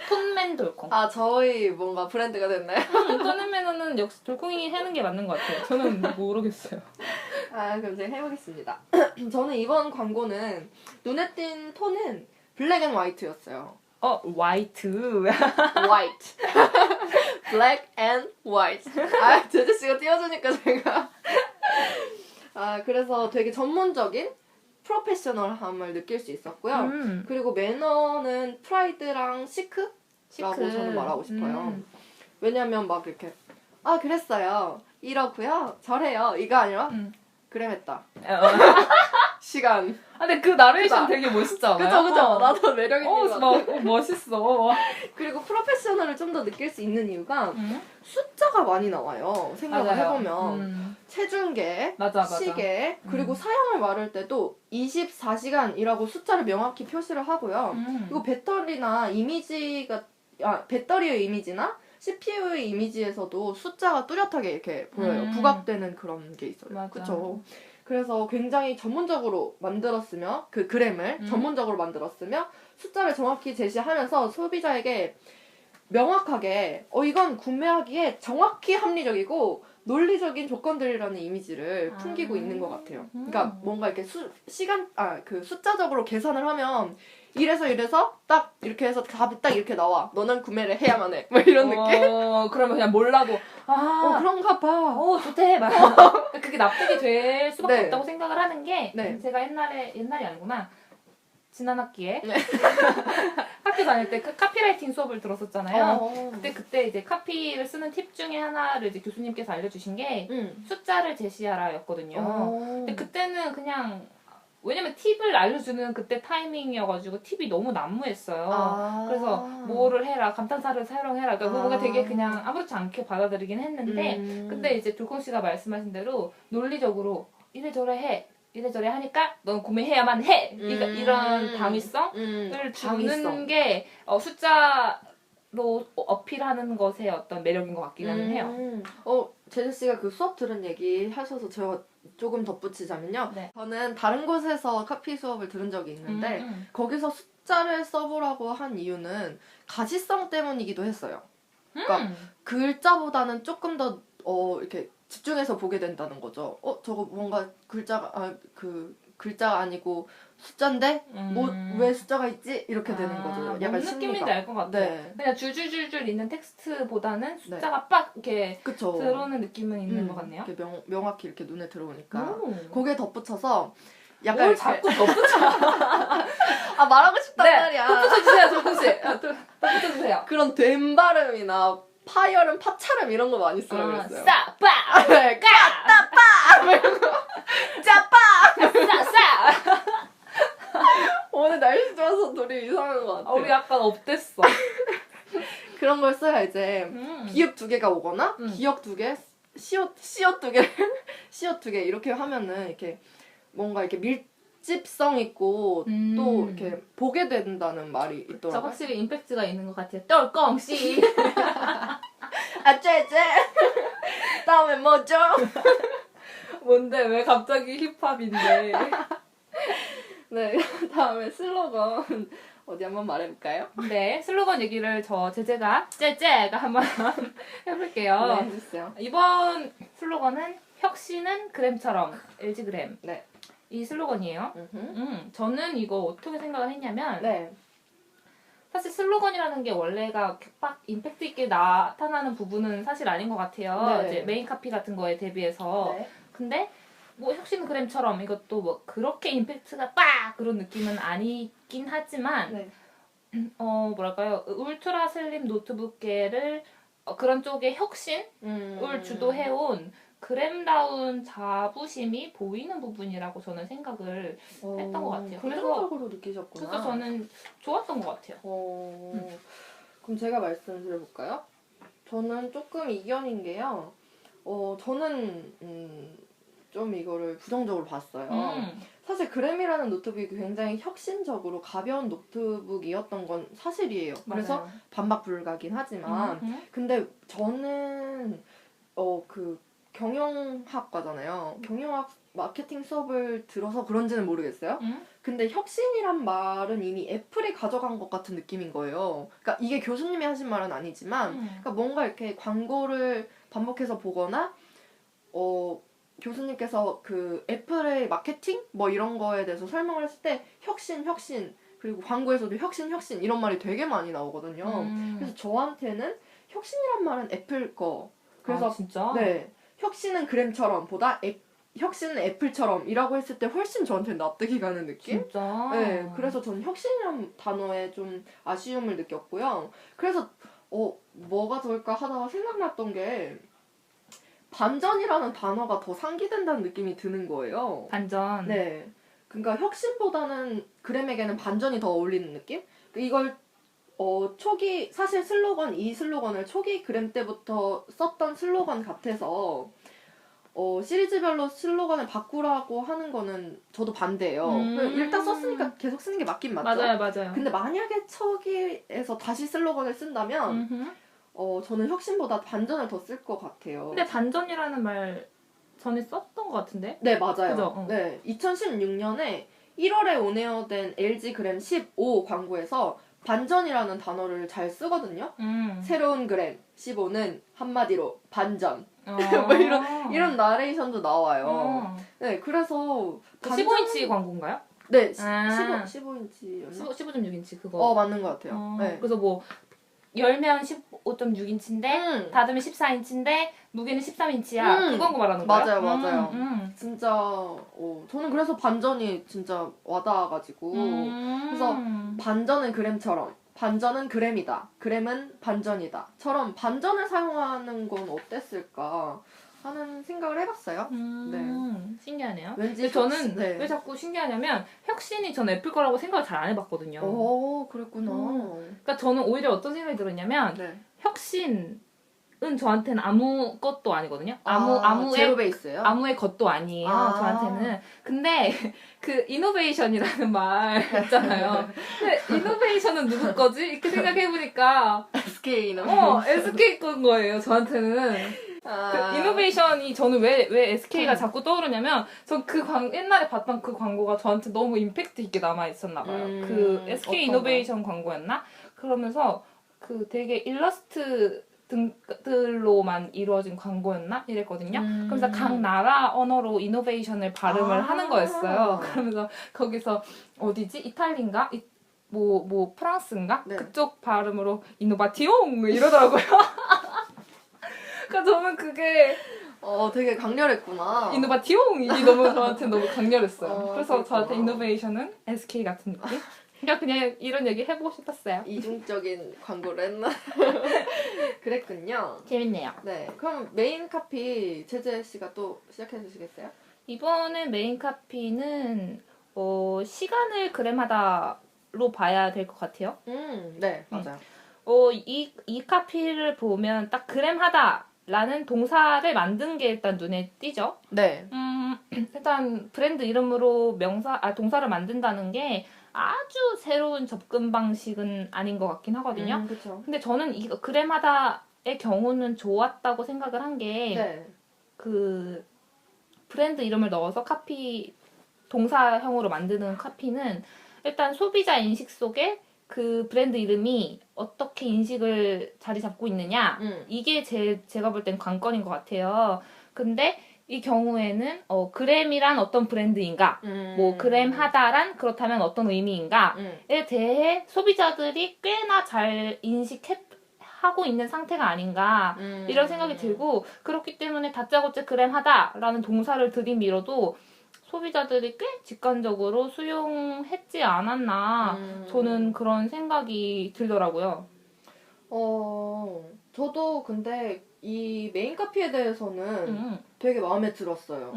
B: 톤맨 돌콩.
A: 아, 저희 뭔가 브랜드가 됐나요?
B: 톤앤매너는 역시 돌콩이 해는 게 맞는 것 같아요. 저는 모르겠어요.
A: 아, 그럼 제가 해보겠습니다. 저는 이번 광고는 눈에 띈 톤은 블랙 앤 화이트였어요.
B: 화이트.
A: 화이트. 블랙 앤 화이트. 아, 제재씨가 띄워주니까 제가. 아, 그래서 되게 전문적인 프로페셔널함을 느낄 수 있었고요. 그리고 매너는 프라이드랑 시크라고 저는 말하고 싶어요. 왜냐면 막 이렇게 그랬어요. 이러고요. 잘해요. 이거 아니라 그램했다. 시간.
B: 근데 그 나레이션
A: 그다.
B: 되게 멋있지 않아요?
A: 그죠. 나도 매력 있는 것 같아.
B: 멋있어.
A: 그리고 프로페셔널을 좀 더 느낄 수 있는 이유가 숫자가 많이 나와요. 생각을 해보면 체중계,
B: 맞아.
A: 시계, 그리고 사양을 말할 때도 24시간이라고 숫자를 명확히 표시를 하고요. 그리고 배터리나 배터리의 이미지나 CPU의 이미지에서도 숫자가 뚜렷하게 이렇게 보여요. 부각되는 그런 게 있어요.
B: 맞아.
A: 그렇죠. 그래서 굉장히 전문적으로 만들었으며 그 그램을 전문적으로 만들었으며 숫자를 정확히 제시하면서 소비자에게 명확하게 이건 구매하기에 정확히 합리적이고 논리적인 조건들이라는 이미지를 풍기고 있는 것 같아요. 그러니까 뭔가 이렇게 그 숫자적으로 계산을 하면 이래서 딱 이렇게 해서 답이 딱 이렇게 나와. 너는 구매를 해야만 해. 뭐 이런 느낌?
B: 그러면 그냥 몰라도
A: 그런가 봐.
B: 좋대. 막 그게 납득이 될 수밖에
A: 네.
B: 없다고 생각을 하는 게
A: 네.
B: 제가 옛날이 아니구나. 지난 학기에
A: 네.
B: 학교 다닐 때 그 카피라이팅 수업을 들었었잖아요. 그때 이제 카피를 쓰는 팁 중에 하나를 이제 교수님께서 알려주신 게 숫자를 제시하라였거든요. 근데 그때는 그냥 왜냐면 팁을 알려주는 그때 타이밍이어가지고 팁이 너무 난무했어요. 그래서 뭐를 해라, 감탄사를 사용해라. 그러니까 뭔가 되게 그냥 아무렇지 않게 받아들이긴 했는데 근데 이제 돌콩 씨가 말씀하신 대로 논리적으로 이래저래 하니까 넌 구매해야만 해. 이런 당위성을 주는 게 숫자로 어필하는 것의 어떤 매력인 것 같기는 해요.
A: 제재씨가 그 수업 들은 얘기 하셔서 제가 조금 덧붙이자면요.
B: 네.
A: 저는 다른 곳에서 카피 수업을 들은 적이 있는데 거기서 숫자를 써보라고 한 이유는 가시성 때문이기도 했어요. 그러니까 글자보다는 조금 더 이렇게 집중해서 보게 된다는 거죠. 저거 뭔가 글자가 아니고 숫자인데 왜 숫자가 있지? 이렇게 되는 거죠. 약간
B: 무슨 느낌인지 알 것 같아요.
A: 네.
B: 그냥 줄줄줄줄 있는 텍스트보다는 숫자가 빡 이렇게
A: 그쵸.
B: 들어오는 느낌은 있는 것 같네요.
A: 이렇게 명확히 이렇게 눈에 들어오니까 거기에 덧붙여서 약간
B: 뭘
A: 이렇게
B: 자꾸 덧붙여?
A: 말하고 싶단 말이야.
B: 덧붙여주세요, 조금씩. 덧붙여주세요.
A: 그런 된 발음이나 파열음, 파차름 이런 거 많이 쓰라고 그랬어요.
B: 싸, 빠,
A: 네, 까따빠! 이런 거. 짜빠!
B: 싸.
A: 오늘 날씨 좋아서 둘이 이상한 것 같아.
B: 우리 약간 업됐어.
A: 그런 걸 써야 이제 비읍 2개가 오거나 기역 2개, 시옷 2개, 시옷 2개 이렇게 하면은 이렇게 뭔가 이렇게 밀집성 있고 또 이렇게 보게 된다는 말이 있더라고요.
B: 확실히 임팩트가 있는 것 같아요. 똘꽁씨.
A: 아째째. 다음에 뭐죠?
B: 뭔데 왜 갑자기 힙합인데?
A: 네, 다음에 슬로건 어디 한번 말해볼까요?
B: 네, 슬로건 얘기를 제제가 한번 해볼게요.
A: 네, 해주세요.
B: 이번 슬로건은 혁신은 그램처럼 LG 그램.
A: 네.
B: 이 슬로건이에요. 저는 이거 어떻게 생각을 했냐면
A: 네.
B: 사실 슬로건이라는 게 원래가 막 임팩트 있게 나타나는 부분은 사실 아닌 것 같아요.
A: 네.
B: 이제 메인 카피 같은 거에 대비해서.
A: 네.
B: 근데 뭐 혁신 그램처럼 이것도 뭐 그렇게 임팩트가 빡 그런 느낌은 아니긴 하지만
A: 네.
B: 뭐랄까요, 울트라 슬림 노트북계를 그런 쪽의 혁신을 주도해온 그램다운 자부심이 보이는 부분이라고 저는 생각을 했던 것 같아요.
A: 긍정적으로 느끼셨구나.
B: 그래서 저는 좋았던 것 같아요.
A: 그럼 제가 말씀드려볼까요? 저는 조금 이견인 게요. 저는 좀 이거를 부정적으로 봤어요. 사실 그램이라는 노트북이 굉장히 혁신적으로 가벼운 노트북이었던 건 사실이에요. 그래서
B: 맞아요.
A: 반박 불가긴 하지만 근데 저는 그 경영학과잖아요. 경영학 마케팅 수업을 들어서 그런지는 모르겠어요. 근데 혁신이란 말은 이미 애플이 가져간 것 같은 느낌인 거예요. 그러니까 이게 교수님이 하신 말은 아니지만 그러니까 뭔가 이렇게 광고를 반복해서 보거나 교수님께서 그 애플의 마케팅 뭐 이런 거에 대해서 설명을 했을 때 혁신 그리고 광고에서도 혁신 이런 말이 되게 많이 나오거든요. 그래서 저한테는 혁신이란 말은 애플 거. 그래서
B: 진짜?
A: 네. 혁신은 그램처럼 보다 혁신은 애플처럼이라고 했을 때 훨씬 저한테는 납득이 가는 느낌?
B: 진짜?
A: 네. 그래서 저는 혁신이란 단어에 좀 아쉬움을 느꼈고요. 그래서 뭐가 좋을까 하다가 생각났던 게 반전이라는 단어가 더 상기된다는 느낌이 드는 거예요.
B: 반전.
A: 네. 그러니까 혁신보다는 그램에게는 반전이 더 어울리는 느낌? 이걸 초기 사실 이 슬로건을 초기 그램 때부터 썼던 슬로건 같아서 시리즈별로 슬로건을 바꾸라고 하는 거는 저도 반대예요. 일단 썼으니까 계속 쓰는 게 맞긴 맞죠?
B: 맞아요.
A: 근데 만약에 초기에서 다시 슬로건을 쓴다면 저는 혁신보다 반전을 더 쓸 것 같아요.
B: 근데 반전이라는 말 전에 썼던 것 같은데?
A: 네, 맞아요.
B: 그죠?
A: 네, 2016년에 1월에 온에어된 LG 그램 15 광고에서 반전이라는 단어를 잘 쓰거든요. 새로운 그램 15는 한마디로 반전. 뭐 이런 나레이션도 나와요. 네, 그래서
B: 15인치 광고인가요?
A: 네,
B: 아.
A: 15인치였나?
B: 15.6인치 그거.
A: 맞는 것 같아요. 네.
B: 그래서 뭐 열면 15.6인치인데 닫으면 14인치인데 무게는 13인치야. 그건 거 말하는 거예요?
A: 맞아요. 진짜 저는 그래서 반전이 진짜 와닿아가지고 그래서 반전은 그램처럼 반전은 그램이다. 그램은 반전이다. 처럼 반전을 사용하는 건 어땠을까 하는 생각을 해봤어요.
B: 신기하네요.
A: 왠지
B: 근데 저는 왜 자꾸 신기하냐면 혁신이 전 애플 거라고 생각을 잘 안 해봤거든요.
A: 그랬구나.
B: 그러니까 저는 오히려 어떤 생각이 들었냐면 혁신은 저한테는 아무것도 아니거든요.
A: 제로 베이스예요?
B: 아무의 것도 아니에요. 저한테는. 근데 그 이노베이션이라는 말 있잖아요. 근데 이노베이션은 누구 거지? 이렇게 생각해보니까
A: SK는
B: SK 건 거예요. 저한테는. 그 이노베이션이 저는 왜 SK가 자꾸 떠오르냐면 전 옛날에 봤던 그 광고가 저한테 너무 임팩트 있게 남아 있었나 봐요. 그 SK 이노베이션 광고였나? 그러면서 그 되게 일러스트 등들로만 이루어진 광고였나? 이랬거든요. 그러면서 각 나라 언어로 이노베이션을 발음을 하는 거였어요. 그러면서 거기서 어디지? 이탈리인가? 뭐 프랑스인가? 그쪽 발음으로 이노바티옹 이러더라고요. 그러니까 저는 그게
A: 되게 강렬했구나.
B: 이노바티옹이 저한테 너무 강렬했어요. 그래서
A: 그렇구나.
B: 저한테 이노베이션은 SK 같은 느낌? 그냥 이런 얘기 해보고 싶었어요.
A: 이중적인 광고를 했나? 그랬군요.
B: 재밌네요.
A: 네, 그럼 메인 카피 제재 씨가 또 시작해 주시겠어요?
B: 이번에 메인 카피는 시간을 그램하다로 봐야 될 것 같아요.
A: 네, 맞아요.
B: 이 카피를 보면 딱 그램하다라는 동사를 만든 게 일단 눈에 띄죠.
A: 네.
B: 일단 브랜드 이름으로 동사를 만든다는 게 아주 새로운 접근 방식은 아닌 것 같긴 하거든요.
A: 그렇죠.
B: 근데 저는 이 그램하다의 경우는 좋았다고 생각을 한 게 그 브랜드 이름을 넣어서 동사형으로 만드는 카피는 일단 소비자 인식 속에 그 브랜드 이름이 어떻게 인식을 자리 잡고 있느냐 이게 제가 볼 땐 관건인 것 같아요. 근데 이 경우에는 그램이란 어떤 브랜드인가, 뭐 그램하다란 그렇다면 어떤 의미인가에 대해 소비자들이 꽤나 잘 인식하고 있는 상태가 아닌가 이런 생각이 들고, 그렇기 때문에 다짜고짜 그램하다라는 동사를 들이밀어도 소비자들이 꽤 직관적으로 수용했지 않았나 저는 그런 생각이 들더라고요.
A: 저도 근데 이 메인 카피에 대해서는 되게 마음에 들었어요.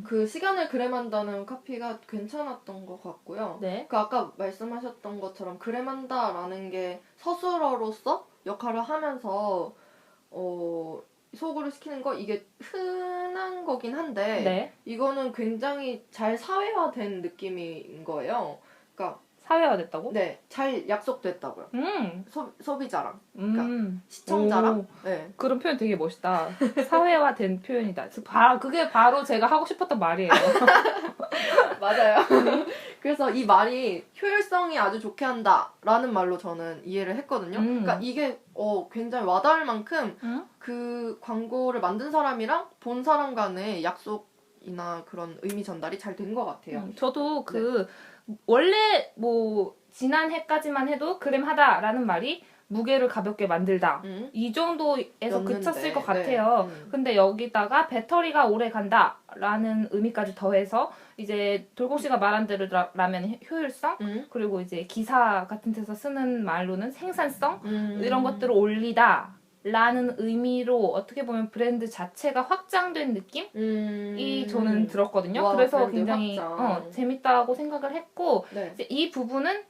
A: 그 시간을 그램한다는 카피가 괜찮았던 것 같고요.
B: 네.
A: 그 아까 말씀하셨던 것처럼 그램한다라는 게 서술어로서 역할을 하면서 소구를 시키는 거 이게 흔한 거긴 한데
B: 네.
A: 이거는 굉장히 잘 사회화된 느낌인 거예요. 그러니까
B: 사회화됐다고?
A: 네, 잘 약속됐다고요. 소비자랑, 그러니까
B: 오.
A: 시청자랑. 네.
B: 그런 표현 되게 멋있다. 사회화된 표현이다. 그게 바로 제가 하고 싶었던 말이에요.
A: 맞아요. 그래서 이 말이 효율성이 아주 좋게 한다라는 말로 저는 이해를 했거든요. 그러니까 이게 굉장히 와닿을 만큼 그 광고를 만든 사람이랑 본 사람 간의 약속이나 그런 의미 전달이 잘 된 것 같아요.
B: 저도 원래 뭐 지난해까지만 해도 그램하다라는 말이 무게를 가볍게 만들다 이 정도에서 그쳤을 것 같아요. 근데 여기다가 배터리가 오래 간다라는 의미까지 더해서 이제 돌공 씨가 말한 대로라면 효율성 그리고 이제 기사 같은 데서 쓰는 말로는 생산성 이런 것들을 올리다 라는 의미로 어떻게 보면 브랜드 자체가 확장된 느낌이 저는 들었거든요.
A: 와,
B: 그래서
A: 브랜드
B: 굉장히
A: 확장.
B: 재밌다고 생각을 했고
A: 네.
B: 이제 이 부분은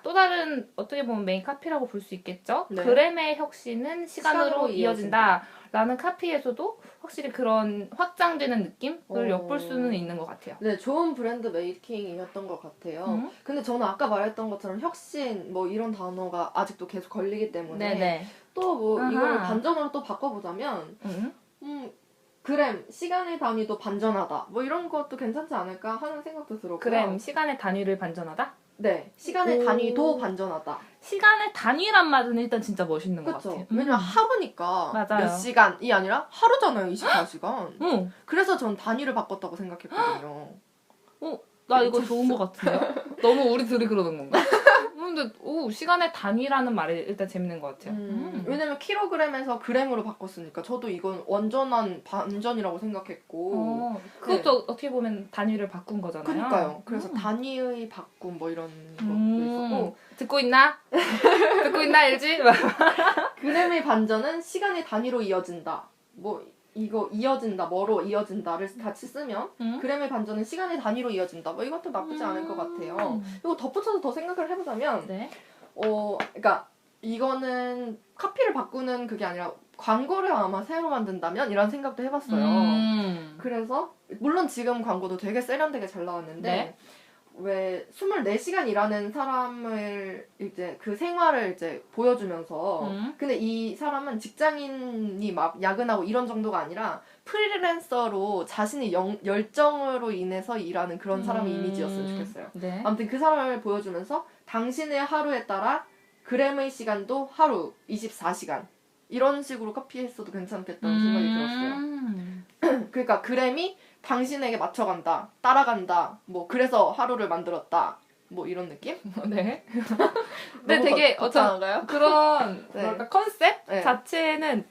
B: 또 다른 어떻게 보면 메인 카피라고 볼 수 있겠죠.
A: 네.
B: 그램의 혁신은 시간으로 이어진다라는 카피에서도 확실히 그런 확장되는 느낌을 엿볼 수는 있는 것 같아요.
A: 네, 좋은 브랜드 메이킹이었던 것 같아요. 근데 저는 아까 말했던 것처럼 혁신 뭐 이런 단어가 아직도 계속 걸리기 때문에
B: 네네.
A: 또 뭐
B: 아하.
A: 이걸 반전으로 또 바꿔보자면 그램 시간의 단위도 반전하다 뭐 이런 것도 괜찮지 않을까 하는 생각도 들었고요.
B: 그램 시간의 단위를 반전하다?
A: 네, 시간의 단위도 반전하다.
B: 시간의 단위란 말은 일단 진짜 멋있는 것
A: 그렇죠.
B: 같아요.
A: 왜냐면 하루니까
B: 맞아요.
A: 몇 시간이 아니라 하루잖아요, 24시간.
B: 응.
A: 그래서 전 단위를 바꿨다고 생각했거든요.
B: 나 이거 좋은 것 같은데요? 너무 우리 둘이 그러는 건가? 근데 시간의 단위라는 말이 일단 재밌는 것 같아요.
A: 왜냐면 킬로그램에서 그램으로 바꿨으니까 저도 이건 완전한 반전이라고 생각했고
B: 그것도 어떻게 보면 단위를 바꾼 거잖아요.
A: 그러니까요. 그래서 단위의 바꿈 뭐 이런 것도 있었고
B: 듣고 있나? 듣고 있나 LG?
A: 그램의 반전은 시간의 단위로 이어진다. 뭐 이거 이어진다, 뭐로 이어진다를 같이 쓰면 그램의 반전은 시간의 단위로 이어진다. 뭐 이것도 나쁘지 않을 것 같아요. 이거 덧붙여서 더 생각을 해보자면
B: 네.
A: 그러니까 이거는 카피를 바꾸는 그게 아니라 광고를 아마 새로 만든다면 이런 생각도 해봤어요. 그래서 물론 지금 광고도 되게 세련되게 잘 나왔는데
B: 네.
A: 왜 24시간 일하는 사람을 이제 그 생활을 이제 보여주면서 근데 이 사람은 직장인이 막 야근하고 이런 정도가 아니라 프리랜서로 자신의 열정으로 인해서 일하는 그런 사람의 이미지였으면 좋겠어요.
B: 네.
A: 아무튼 그 사람을 보여주면서 당신의 하루에 따라 그램의 시간도 하루 24시간 이런 식으로 카피했어도 괜찮겠다는 생각이 들었어요. 그러니까 그램이 당신에게 맞춰간다, 따라간다, 뭐 그래서 하루를 만들었다, 뭐 이런 느낌?
B: 네. 근데 되게
A: 거창한가요?
B: 그런
A: 네.
B: 뭐랄까 컨셉
A: 네.
B: 자체는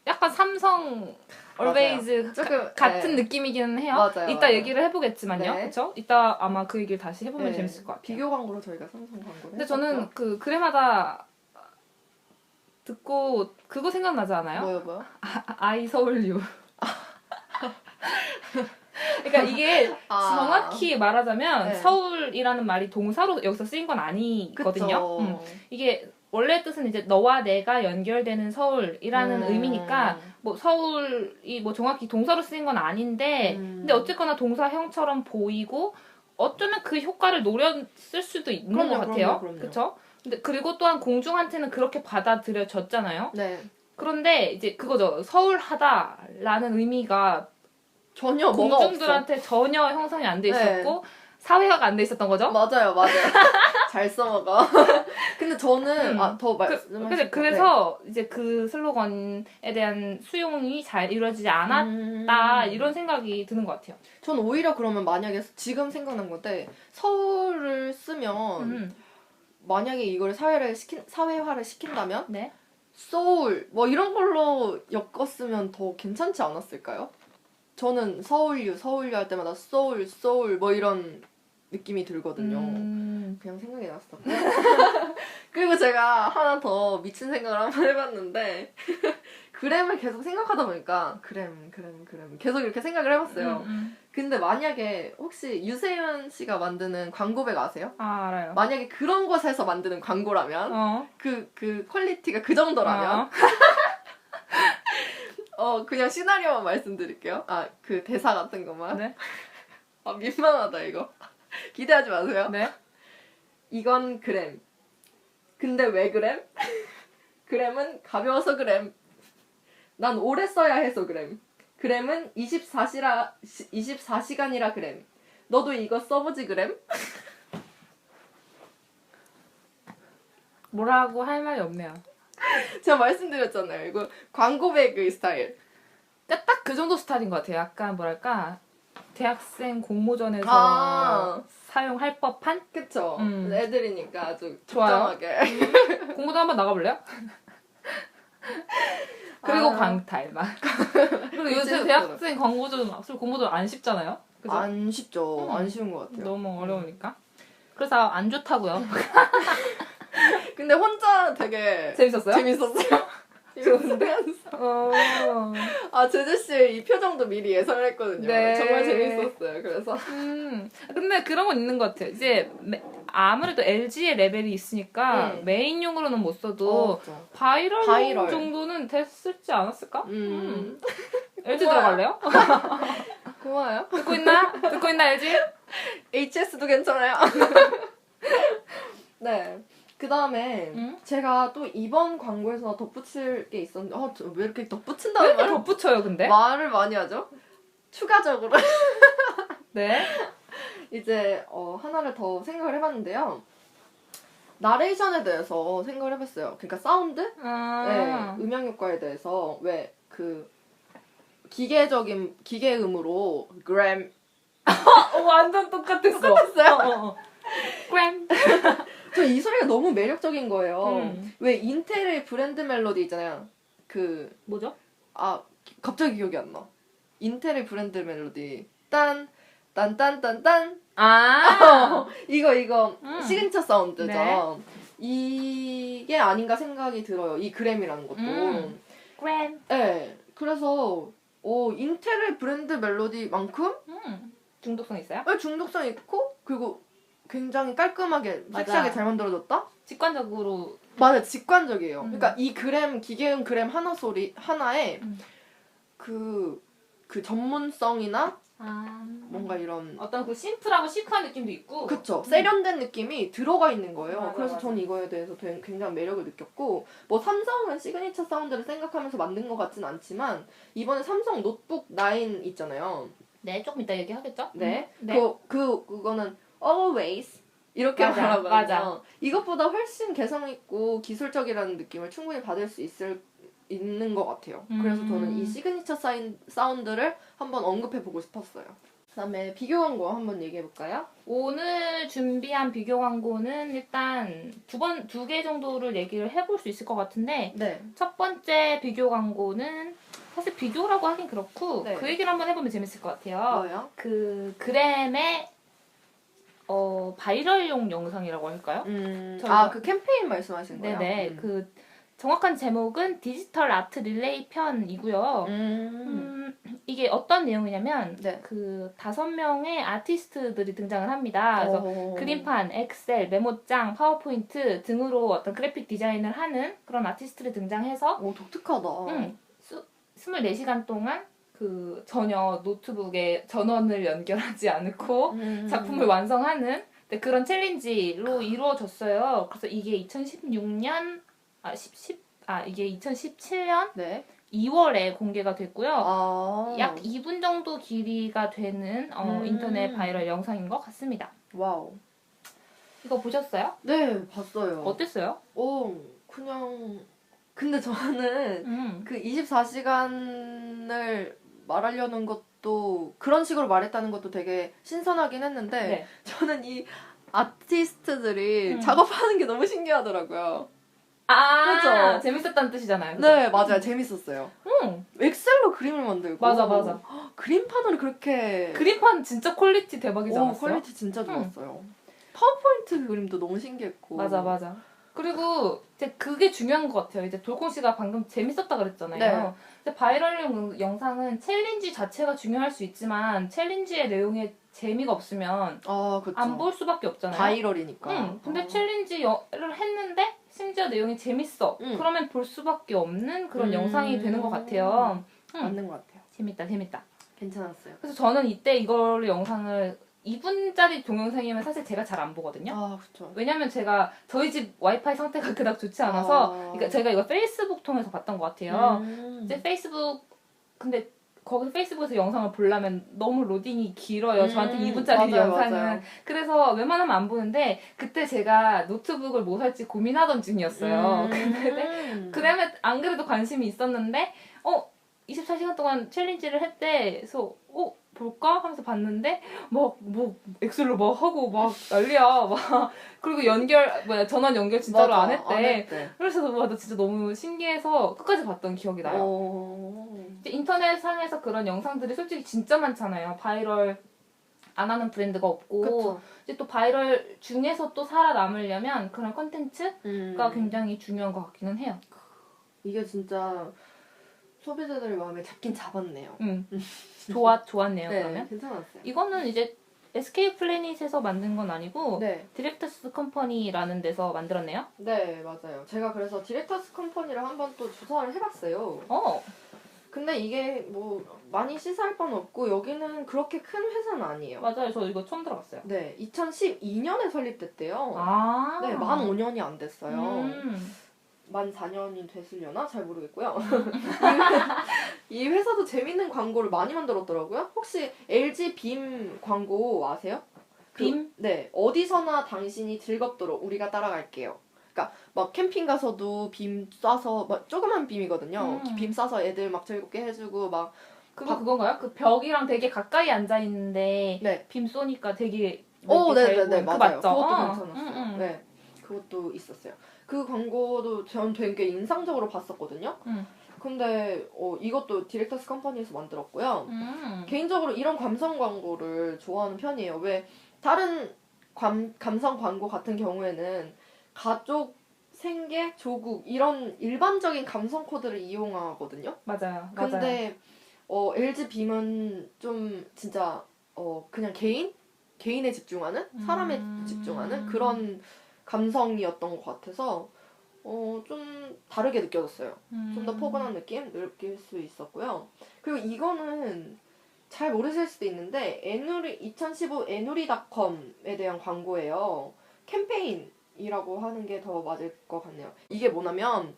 B: 약간 삼성 always 같은 느낌이기는 해요.
A: 맞아요,
B: 이따
A: 맞아요.
B: 얘기를 해보겠지만요.
A: 네.
B: 그렇죠? 이따 아마 그 얘기를 다시 해보면 재밌을 것 같아요.
A: 비교 광고로 저희가 삼성 광고를
B: 근데 저는 그 그램하다 듣고 그거 생각나지 않아요?
A: 뭐요?
B: I 서울유. 그러니까 이게 정확히 말하자면
A: 네.
B: 서울이라는 말이 동사로 여기서 쓰인 건 아니거든요.
A: 그쵸.
B: 이게 원래 뜻은 이제 너와 내가 연결되는 서울이라는 의미니까 뭐 서울이 뭐 정확히 동사로 쓰인 건 아닌데 근데 어쨌거나 동사형처럼 보이고 어쩌면 그 효과를 노렸을 수도 있는 것 같아요. 그렇죠? 근데 그리고 또한 공중한테는 그렇게 받아들여졌잖아요.
A: 네.
B: 그런데 이제 그거죠. 서울하다라는 의미가
A: 전혀 뭐가
B: 공중들한테 전혀 형성이 안 돼 있었고 사회화가 안 돼 있었던 거죠?
A: 맞아요. 잘 써먹어. 근데 저는 더 말씀하실
B: 그래서 이제 그 슬로건에 대한 수용이 잘 이루어지지 않았다 이런 생각이 드는 것 같아요.
A: 저는 오히려 그러면 만약에 지금 생각난 건데 서울을 쓰면 만약에 이걸 사회화를 시킨다면
B: 네.
A: 소울 뭐 이런 걸로 엮었으면 더 괜찮지 않았을까요? 저는 서울유 할 때마다 소울 뭐 이런 느낌이 들거든요. 그냥 생각이 났어. 그리고 제가 하나 더 미친 생각을 한번 해봤는데 그램을 계속 생각하다 보니까 그램 계속 이렇게 생각을 해봤어요. 근데 만약에 혹시 유세윤 씨가 만드는 광고백 아세요?
B: 아, 알아요.
A: 만약에 그런 곳에서 만드는 광고라면 그 퀄리티가 그 정도라면 그냥 시나리오만 말씀드릴게요. 그 대사 같은 것만.
B: 네.
A: 민망하다 이거. 기대하지 마세요.
B: 네.
A: 이건 그램. 근데 왜 그램? 그램은 가벼워서 그램. 난 오래 써야 해서 그램. 그램은 24시간이라 그램. 너도 이거 써보지 그램?
B: 뭐라고 할 말이 없네요.
A: 제가 말씀드렸잖아요. 이거 광고백의 스타일.
B: 딱 그 정도 스타일인 것 같아요. 약간 뭐랄까 대학생 공모전에서 사용할 법한?
A: 그쵸. 애들이니까 아주
B: 좋아요.
A: 적당하게.
B: 공모전 한번 나가볼래요? 그리고 광탈 막. 그리고 요새 대학생 공모전 안 쉽잖아요. 그죠?
A: 안 쉽죠. 안 쉬운 것 같아요.
B: 너무 어려우니까. 그래서 안 좋다고요.
A: 근데 혼자 되게
B: 재밌었어요?
A: 재밌었어요.
B: 좋은데?
A: 제재 씨의 이 표정도 미리 예상을 했거든요.
B: 네.
A: 정말 재밌었어요. 그래서.
B: 근데 그런 건 있는 것 같아요. 이제 아무래도 LG의 레벨이 있으니까 메인용으로는 못 써도 바이럴 정도는 됐을지 않았을까? LG 들어갈래요?
A: 고마워요.
B: 듣고 있나 LG?
A: HS도 괜찮아요. 네. 그 다음에 제가 또 이번 광고에서 덧붙일 게 있었는데 왜 이렇게 덧붙인다는
B: 왜 이렇게 덧붙여요 근데?
A: 말을 많이 하죠? 추가적으로
B: 네.
A: 이제 하나를 더 생각을 해봤는데요. 나레이션에 대해서 생각을 해봤어요. 그러니까 사운드? 네, 음향 효과에 대해서 왜 그 기계음으로 그램
B: 완전 똑같았어.
A: 똑같았어요?
B: 그램.
A: 저 이 소리가 너무 매력적인 거예요. 왜 인텔의 브랜드 멜로디 있잖아요.
B: 뭐죠?
A: 갑자기 기억이 안 나. 인텔의 브랜드 멜로디. 딴딴딴딴. 이거 시그니처 사운드죠.
B: 네.
A: 이게 아닌가 생각이 들어요. 이 그램이라는 것도.
B: 그램.
A: 네. 그래서 인텔의 브랜드 멜로디만큼
B: 중독성 있어요?
A: 중독성 있고 그리고 굉장히 깔끔하게 섹시하게 잘 만들어졌다?
B: 직관적으로.
A: 맞아, 직관적이에요. 그러니까 이 기계음 그램 하나에 그 전문성이나 뭔가 이런
B: 어떤 그 심플하고 시크한 느낌도 있고.
A: 그쵸. 세련된 느낌이 들어가 있는 거예요.
B: 맞아,
A: 그래서
B: 맞아.
A: 전 이거에 대해서 굉장히 매력을 느꼈고 뭐 삼성은 시그니처 사운드를 생각하면서 만든 것 같진 않지만 이번에 삼성 노트북 9 있잖아요.
B: 네, 조금 이따 얘기하겠죠?
A: 네.
B: 네.
A: 그거는 always 이렇게 말하거든요.
B: 맞아.
A: 이것보다 훨씬 개성 있고 기술적이라는 느낌을 충분히 받을 수 있는 것 같아요. 그래서 저는 이 시그니처 사운드를 한번 언급해보고 싶었어요. 그다음에 비교 광고 한번 얘기해볼까요?
B: 오늘 준비한 비교 광고는 일단 두 개 정도를 얘기를 해볼 수 있을 것 같은데
A: 네.
B: 첫 번째 비교 광고는 사실 비교라고 하긴 그렇고
A: 네.
B: 그 얘기를 한번 해보면 재밌을 것 같아요.
A: 뭐요?
B: 그 그램의 바이럴용 영상이라고 할까요?
A: 그 캠페인 말씀하신 거예요?
B: 네네. 그 정확한 제목은 디지털 아트 릴레이 편이고요. 이게 어떤 내용이냐면
A: 네.
B: 그 5명의 아티스트들이 등장을 합니다. 그래서 그림판, 엑셀, 메모장, 파워포인트 등으로 어떤 그래픽 디자인을 하는 그런 아티스트들이 등장해서
A: 독특하다.
B: 24시간 동안 그 전혀 노트북에 전원을 연결하지 않고 작품을 완성하는 그런 챌린지로 이루어졌어요. 그래서 이게 2016년 이게 2017년
A: 네.
B: 2월에 공개가 됐고요.
A: 아.
B: 약 2분 정도 길이가 되는 인터넷 바이럴 영상인 것 같습니다.
A: 와우.
B: 이거 보셨어요?
A: 네, 봤어요.
B: 어땠어요?
A: 그냥 근데 저는 그 24시간을 말하려는 것도 그런 식으로 말했다는 것도 되게 신선하긴 했는데
B: 네.
A: 저는 이 아티스트들이 작업하는 게 너무 신기하더라고요.
B: 아,
A: 그죠?
B: 재밌었다는 뜻이잖아요. 그죠?
A: 네, 맞아요. 재밌었어요. 엑셀로 그림을 만들고
B: 맞아.
A: 그림판으로 그렇게
B: 그림판 진짜 퀄리티 대박이지 않았어요?
A: 퀄리티 진짜 좋았어요. 파워포인트 그림도 너무 신기했고.
B: 맞아. 그리고 이제 그게 중요한 것 같아요. 이제 돌콩 씨가 방금 재밌었다 그랬잖아요.
A: 네.
B: 근데 바이럴 영상은 챌린지 자체가 중요할 수 있지만 챌린지의 내용에 재미가 없으면
A: 그쵸.
B: 안 볼 수밖에 없잖아요.
A: 바이럴이니까.
B: 근데 챌린지를 했는데 심지어 내용이 재밌어. 그러면 볼 수밖에 없는 그런 영상이 되는 것 같아요.
A: 맞는 것 같아요.
B: 재밌다.
A: 괜찮았어요.
B: 그래서 저는 이때 이걸 영상을 2분짜리 동영상이면 사실 제가 잘 안 보거든요.
A: 그쵸.
B: 왜냐면 제가 저희 집 와이파이 상태가 그닥 좋지 않아서 그러니까 제가 이거 페이스북 통해서 봤던 것 같아요. 이제 근데 거기 페이스북에서 영상을 보려면 너무 로딩이 길어요. 저한테 2분짜리 영상은.
A: 맞아요.
B: 그래서 웬만하면 안 보는데 그때 제가 노트북을 뭐 살지 고민하던 중이었어요. 근데 그러면 안 그래도 관심이 있었는데 24시간 동안 챌린지를 했대. 그래서 볼까? 하면서 봤는데 뭐 엑셀로 막 하고 막 난리야. 막 그리고 전원 연결 진짜로
A: 맞아,
B: 안 했대. 그래서 나 진짜 너무 신기해서 끝까지 봤던 기억이 나요. 이제 인터넷 상에서 그런 영상들이 솔직히 진짜 많잖아요. 바이럴 안 하는 브랜드가 없고
A: 그쵸.
B: 이제 또 바이럴 중에서 또 살아남으려면 그런 컨텐츠가 굉장히 중요한 것 같기는 해요.
A: 이게 진짜 소비자들의 마음에 잡긴 잡았네요.
B: 좋았네요.
A: 네,
B: 그러면
A: 괜찮았어요.
B: 이거는 이제 SK 플래닛에서 만든 건 아니고
A: 네.
B: 디렉터스 컴퍼니라는 데서 만들었네요.
A: 네, 맞아요. 제가 그래서 디렉터스 컴퍼니를 한번 또 조사를 해봤어요. 근데 이게 뭐 많이 시사할 바는 없고 여기는 그렇게 큰 회사는 아니에요.
B: 맞아요. 저 이거 처음 들어봤어요.
A: 네, 2012년에 설립됐대요. 네, 만 5년이 안 됐어요. 만 4년이 됐으려나? 잘 모르겠고요. 이 회사도 재밌는 광고를 많이 만들었더라고요. 혹시 LG 빔 광고 아세요?
B: 빔?
A: 네. 어디서나 당신이 즐겁도록 우리가 따라갈게요. 그러니까 막 캠핑 가서도 빔 쏴서 막 조그만 빔이거든요. 빔 쏴서 애들 막 즐겁게 해주고 막
B: 그건가요? 그 벽이랑 되게 가까이 앉아 있는데
A: 네.
B: 빔 쏘니까 되게
A: 네네네 맞아요.
B: 맞죠?
A: 그것도 괜찮았어요. 네. 그것도 있었어요. 그 광고도 전 되게 인상적으로 봤었거든요. 근데 이것도 디렉터스 컴퍼니에서 만들었고요. 개인적으로 이런 감성 광고를 좋아하는 편이에요. 왜 다른 감성 광고 같은 경우에는 가족, 생계, 조국 이런 일반적인 감성 코드를 이용하거든요.
B: 맞아요.
A: 근데 LG 빔은 좀 진짜 그냥 개인에 집중하는 사람에 집중하는 그런 감성이었던 것 같아서 좀 다르게 느껴졌어요. 좀 더 포근한 느낌 느낄 수 있었고요. 그리고 이거는 잘 모르실 수도 있는데 2015 애누리닷컴에 대한 광고예요. 캠페인이라고 하는 게 더 맞을 것 같네요. 이게 뭐냐면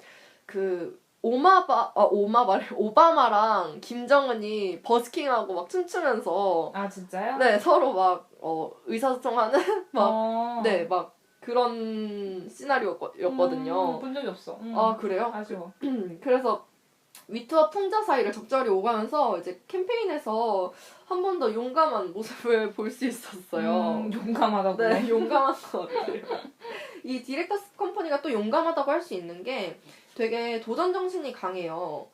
A: 그 오바마랑 김정은이 버스킹하고 막 춤추면서
B: 진짜요?
A: 네 서로 막 의사소통하는 막 그런 시나리오였거든요.
B: 본 적이 없어.
A: 그래요?
B: 아쉬워.
A: 그래서 위트와 풍자 사이를 적절히 오가면서 이제 캠페인에서 한 번 더 용감한 모습을 볼 수 있었어요.
B: 용감하다고.
A: 네, 용감한 것 같아요. 이 디렉터스 컴퍼니가 또 용감하다고 할 수 있는 게 되게 도전 정신이 강해요.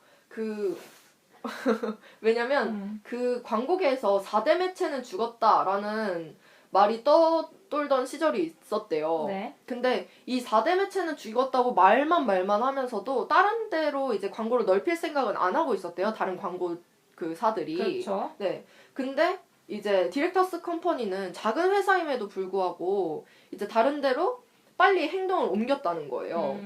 A: 왜냐면 그 광고계에서 4대 매체는 죽었다라는 말이 떠돌던 시절이 있었대요.
B: 네.
A: 근데 이 4대 매체는 죽었다고 말만 하면서도 다른 데로 이제 광고를 넓힐 생각은 안 하고 있었대요. 다른 광고 그 사들이.
B: 그렇죠.
A: 네. 근데 이제 디렉터스 컴퍼니는 작은 회사임에도 불구하고 이제 다른 데로 빨리 행동을 옮겼다는 거예요.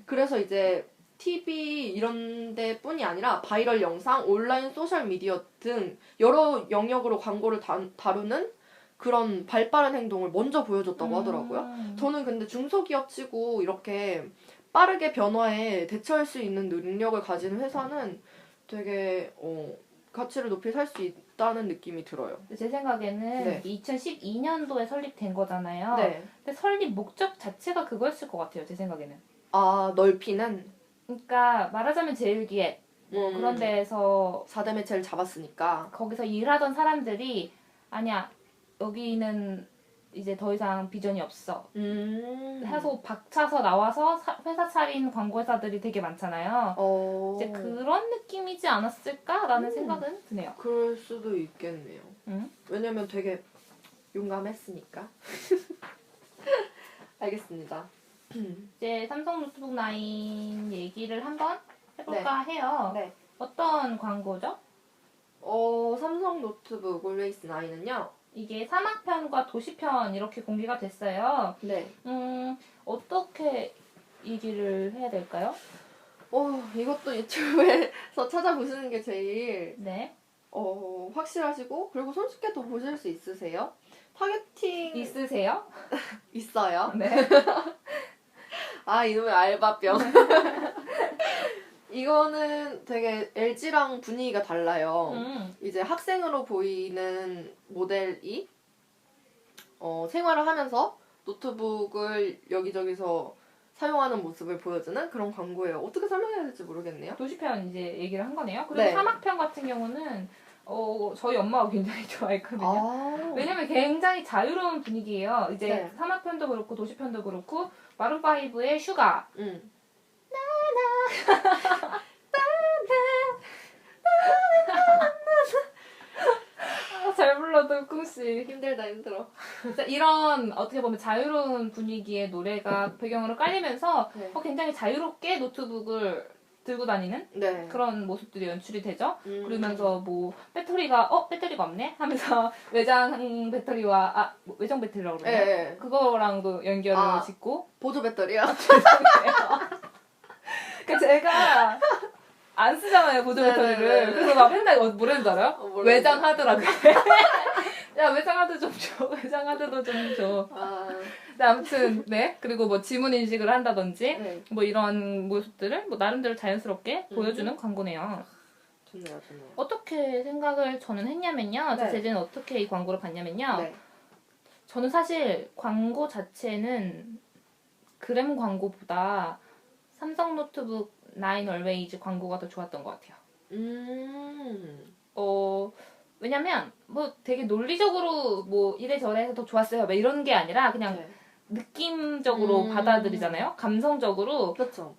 A: 그래서 이제 TV 이런 데뿐이 아니라 바이럴 영상, 온라인 소셜 미디어 등 여러 영역으로 광고를 다루는 그런 발빠른 행동을 먼저 보여줬다고 하더라고요. 저는 근데 중소기업치고 이렇게 빠르게 변화에 대처할 수 있는 능력을 가진 회사는 되게 가치를 높이 살 수 있다는 느낌이 들어요.
B: 제 생각에는
A: 네.
B: 2012년도에 설립된 거잖아요.
A: 네.
B: 근데 설립 목적 자체가 그거였을 것 같아요. 제 생각에는.
A: 아, 넓히는?
B: 그러니까 말하자면 제일기획 그런 데에서
A: 4대 매체를 잡았으니까.
B: 거기서 일하던 사람들이 아니야 여기는 이제 더 이상 비전이 없어. 해서 박차서 나와서 회사 차린 광고회사들이 되게 많잖아요. 이제 그런 느낌이지 않았을까라는 생각은 드네요.
A: 그럴 수도 있겠네요.
B: 응?
A: 왜냐면 되게 용감했으니까. 알겠습니다.
B: 이제 삼성 노트북 9 얘기를 한번 해볼까 해요.
A: 네.
B: 어떤 광고죠?
A: 삼성 노트북 Always 9은요.
B: 이게 사막편과 도시편 이렇게 공개가 됐어요.
A: 네.
B: 어떻게 얘기를 해야 될까요?
A: 이것도 유튜브에서 찾아보시는 게 제일
B: 네.
A: 확실하시고 그리고 손쉽게도 보실 수 있으세요. 타겟팅
B: 있으세요?
A: 있어요.
B: 네.
A: 아, 이놈의 알바병. 이거는 되게 LG랑 분위기가 달라요. 이제 학생으로 보이는 모델이 생활을 하면서 노트북을 여기저기서 사용하는 모습을 보여주는 그런 광고예요. 어떻게 설명해야 될지 모르겠네요.
B: 도시편 이제 얘기를 한 거네요. 그리고
A: 네.
B: 사막편 같은 경우는 저희 엄마가 굉장히 좋아했거든요.
A: 아.
B: 왜냐면 굉장히 자유로운 분위기예요. 이제
A: 네.
B: 사막편도 그렇고 도시편도 그렇고 마룬5의 슈가. 잘 불러도 쿵씨.
A: 힘들어.
B: 이런 어떻게 보면 자유로운 분위기의 노래가 배경으로 깔리면서
A: 네.
B: 굉장히 자유롭게 노트북을 들고 다니는
A: 네.
B: 그런 모습들이 연출이 되죠.
A: 음.
B: 그러면서 뭐 배터리가 없네 하면서 외장 배터리와 외장 배터리라고 그러나요?
A: 네.
B: 그거랑도 연결을 짓고
A: 보조 배터리요?
B: 그러니까 제가 안 쓰잖아요 보조 배터리를.
A: 네네네.
B: 그래서 막 맨날 뭐라는 줄 알아요?
A: 뭐라는
B: 외장 하드라고. 야 외장 하드 좀 줘. 외장 하드도 좀 줘. 네, 아무튼 네. 그리고 뭐 지문 인식을 한다든지
A: 네.
B: 뭐 이런 모습들을 뭐 나름대로 자연스럽게 보여주는 광고네요.
A: 좋네요.
B: 어떻게 생각을 저는 했냐면요.
A: 네.
B: 제재는 어떻게 이 광고를 봤냐면요.
A: 네.
B: 저는 사실 광고 자체는 그램 광고보다 삼성 노트북 9 Always 광고가 더 좋았던 것 같아요. 왜냐면 뭐 되게 논리적으로 뭐 이래저래 해서 더 좋았어요. 막 이런 게 아니라 그냥
A: 네.
B: 느낌적으로 받아들이잖아요. 감성적으로.
A: 그렇죠.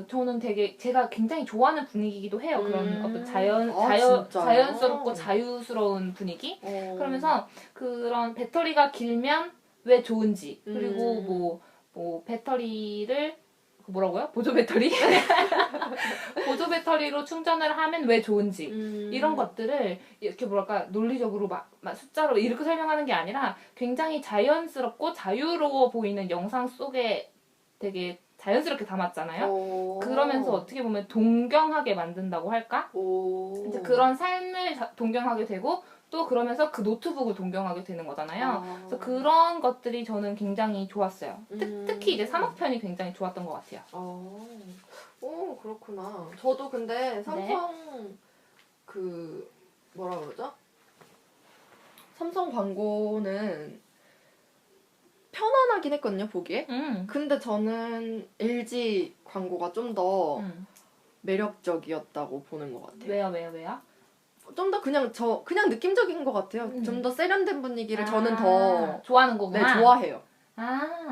B: 저는 되게 제가 굉장히 좋아하는 분위기이기도 해요. 그런 어떤
A: 진짜요?
B: 자연스럽고 자유스러운 분위기. 그러면서 그런 배터리가 길면 왜 좋은지 그리고 뭐 배터리를 뭐라고요? 보조 배터리? 보조 배터리로 충전을 하면 왜 좋은지 이런 것들을 이렇게 뭐랄까 논리적으로 막 숫자로 이렇게 설명하는 게 아니라 굉장히 자연스럽고 자유로워 보이는 영상 속에 되게 자연스럽게 담았잖아요. 그러면서 어떻게 보면 동경하게 만든다고 할까? 이제 그런 삶을 동경하게 되고 또 그러면서 그 노트북을 동경하게 되는 거잖아요. 그래서 그런 것들이 저는 굉장히 좋았어요. 특히 이제 사막편이 굉장히 좋았던 것 같아요.
A: 오, 그렇구나. 저도 근데 삼성 뭐라 그러죠? 삼성 광고는 편안하긴 했거든요, 보기에. 근데 저는 LG 광고가 좀 더 매력적이었다고 보는 것 같아요.
B: 왜요?
A: 좀 더 그냥 느낌적인 것 같아요. 좀 더 세련된 분위기를 저는 더
B: 좋아하는 거구나.
A: 네, 좋아해요.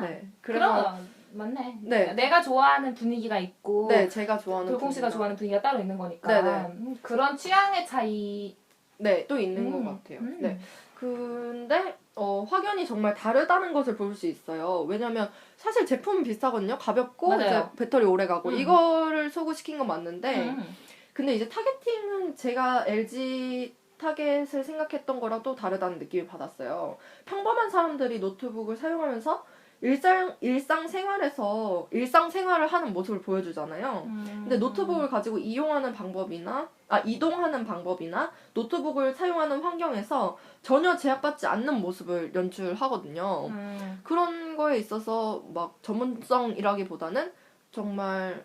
B: 네.
A: 그래서
B: 그럼 맞네.
A: 네.
B: 내가 좋아하는 분위기가 있고
A: 네, 제가 좋아하는
B: 돌콩 씨가 좋아하는 분위기가 따로 있는 거니까.
A: 네네.
B: 그런 취향의 차이.
A: 네, 또 있는 것 같아요. 네. 근데 확연히 정말 다르다는 것을 볼 수 있어요. 왜냐면 사실 제품은 비슷하거든요. 가볍고 이제 배터리 오래 가고 이거를 소구시킨 건 맞는데 근데 이제 타겟팅은 제가 LG 타겟을 생각했던 거랑 또 다르다는 느낌을 받았어요. 평범한 사람들이 노트북을 사용하면서 일상생활에서 일상생활을 하는 모습을 보여주잖아요. 근데 노트북을 가지고 이동하는 방법이나 노트북을 사용하는 환경에서 전혀 제약받지 않는 모습을 연출하거든요. 그런 거에 있어서 막 전문성이라기보다는 정말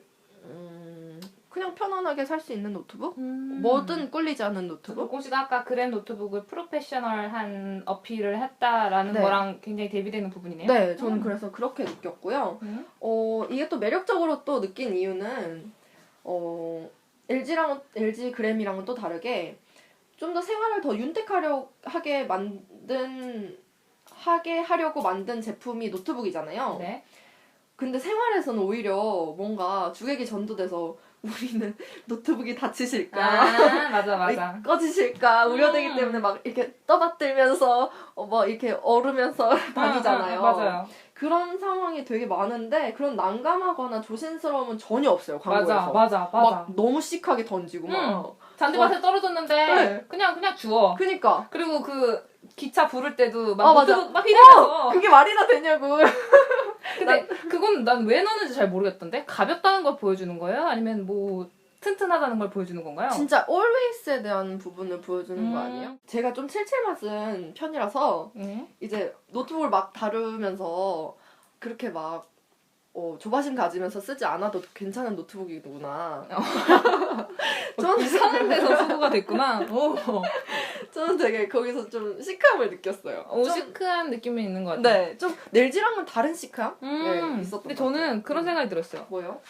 A: 그냥 편안하게 살 수 있는 노트북? 뭐든 꿀리지 않는 노트북?
B: 도공 씨가 아까 그램 노트북을 프로페셔널한 어필을 했다라는
A: 네.
B: 거랑 굉장히 대비되는 부분이네요.
A: 네, 저는 그래서 그렇게 느꼈고요. 이게 또 매력적으로 또 느낀 이유는 LG 그램이랑은 또 다르게 좀 더 생활을 더 윤택하게 하려고 만든 제품이 노트북이잖아요.
B: 네.
A: 근데 생활에서는 오히려 뭔가 주객이 전도돼서 우리는 노트북이 다치실까?
B: 맞아.
A: 꺼지실까 우려되기 때문에 막 이렇게 떠받들면서 막 이렇게 얼으면서 다니잖아요.
B: 맞아요.
A: 그런 상황이 되게 많은데 그런 난감하거나 조심스러움은 전혀 없어요. 광고에서.
B: 맞아.
A: 막 너무 시크하게 던지고 막.
B: 잔디밭에 떨어졌는데
A: 네.
B: 그냥 주워.
A: 그니까.
B: 그리고 그 기차 부를 때도 막
A: 맞아.
B: 노트북 막 휘두르면서.
A: 그게 말이나 되냐고.
B: 근데 그건 난 왜 넣는지 잘 모르겠던데? 가볍다는 걸 보여주는 거예요? 아니면 뭐 튼튼하다는 걸 보여주는 건가요?
A: 진짜 always에 대한 부분을 보여주는 거 아니에요? 제가 좀 칠칠맞은 편이라서 이제 노트북을 막 다루면서 그렇게 막 조바심 가지면서 쓰지 않아도 괜찮은 노트북이구나.
B: 저는 이상한 데서 수고가 됐구나.
A: 저는 되게 거기서 좀 시크함을 느꼈어요.
B: 시크한 느낌이 있는 것 같아요.
A: 네, 좀 LG랑은 다른 시크함? 네, 있었던
B: 근데
A: 것 같아요.
B: 저는 그런 생각이 들었어요.
A: 뭐요?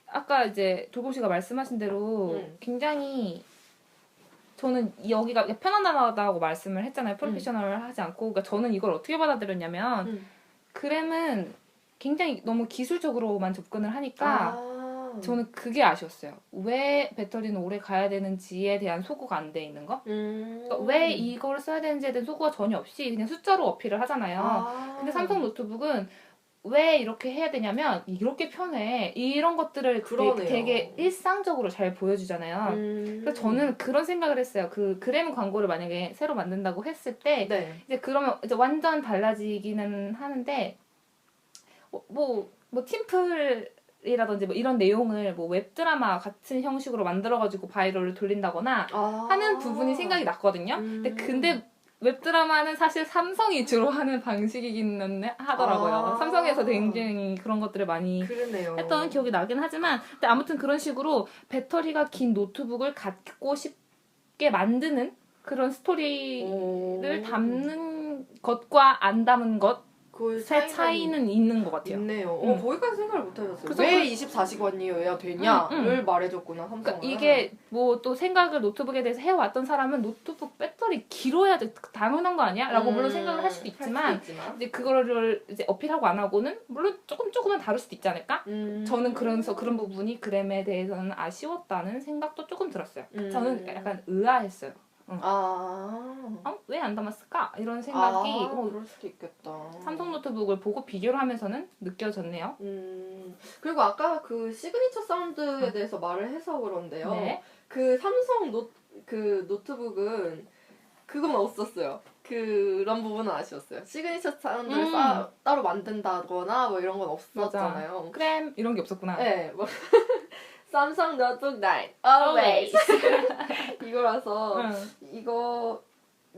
B: 아까 이제 돌봄 씨가 말씀하신 대로 굉장히 저는 여기가 편안하다고 말씀을 했잖아요. 프로페셔널하지 않고. 그러니까 저는 이걸 어떻게 받아들였냐면 그램은 굉장히 너무 기술적으로만 접근을 하니까 저는 그게 아쉬웠어요. 왜 배터리는 오래 가야 되는지에 대한 소구가 안 돼 있는 거? 그러니까 왜 이걸 써야 되는지에 대한 소구가 전혀 없이 그냥 숫자로 어필을 하잖아요. 근데 삼성 노트북은 왜 이렇게 해야 되냐면 이렇게 편해. 이런 것들을 되게 일상적으로 잘 보여주잖아요. 그래서 저는 그런 생각을 했어요. 그 그램 광고를 만약에 새로 만든다고 했을 때 이제 그러면 이제 완전 달라지기는 하는데 뭐 팀플이라든지 뭐 이런 내용을 뭐 웹드라마 같은 형식으로 만들어가지고 바이럴을 돌린다거나 하는 부분이 생각이 났거든요. 근데 웹드라마는 사실 삼성이 주로 하는 방식이기는 하더라고요. 삼성에서 굉장히 그런 것들을 많이 했던 기억이 나긴 하지만 근데 아무튼 그런 식으로 배터리가 긴 노트북을 갖고 싶게 만드는 그런 스토리를 담는 것과 안 담은 것 새 차이는 있는 것 같아요.
A: 있네요. 거기까지 생각을 못 해봤어요. 왜 24시간이어야 되냐를 말해줬구나, 삼성은.
B: 그러니까 이게 뭐 또 생각을 노트북에 대해서 해왔던 사람은 노트북 배터리 길어야 당연한 거 아니야? 라고 물론 생각을 할 수도 있지만 이제 그거를 이제 어필하고 안 하고는 물론 조금은 다를 수도 있지 않을까? 저는 그래서 그런 부분이 그램에 대해서는 아쉬웠다는 생각도 조금 들었어요. 저는 약간 의아했어요. 왜 안 담았을까? 이런 생각이
A: 그럴 수도 있겠다.
B: 삼성 노트북을 보고 비교를 하면서는 느껴졌네요.
A: 그리고 아까 그 시그니처 사운드에 대해서 말을 해서 그런데요.
B: 네.
A: 그 삼성 노트북은 그것만 없었어요. 그런 부분은 아쉬웠어요. 시그니처 사운드를 따로 만든다거나 뭐 이런 건 없었잖아요.
B: 그램 이런 게 없었구나.
A: 네. 뭐 삼성 노트북 9 always 이거라서 이거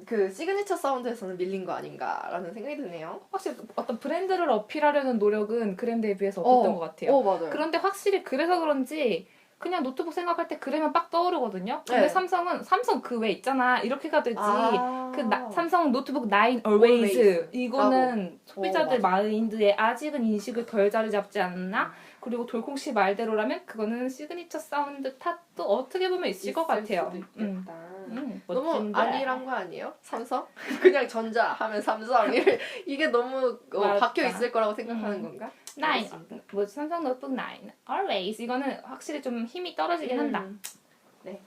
A: 그 시그니처 사운드에서는 밀린 거 아닌가라는 생각이 드네요.
B: 확실히 어떤 브랜드를 어필하려는 노력은 그램 대비해서 없었던 것 같아요.
A: 맞아요.
B: 그런데 확실히 그래서 그런지 그냥 노트북 생각할 때 그램은 빡 떠오르거든요. 근데 삼성은 삼성 그 왜 있잖아 이렇게 가되지 삼성 노트북 9 always 이거는 소비자들 마인드에 아직은 인식을 덜 자리 잡지 않나? 그리고 돌콩씨 말대로라면 그거는 시그니처 사운드 탓도 어떻게 보면 있을 것 같아요.
A: 수도 있겠다.
B: 너무
A: 너무 안일한 거 아니에요? 삼성? 그냥 전자 하면 삼성 이게 너무 박혀 있을 거라고 생각하는 건가?
B: 9 뭐 삼성 노트북 9 always 이거는 확실히 좀 힘이 떨어지긴 한다.
A: 네,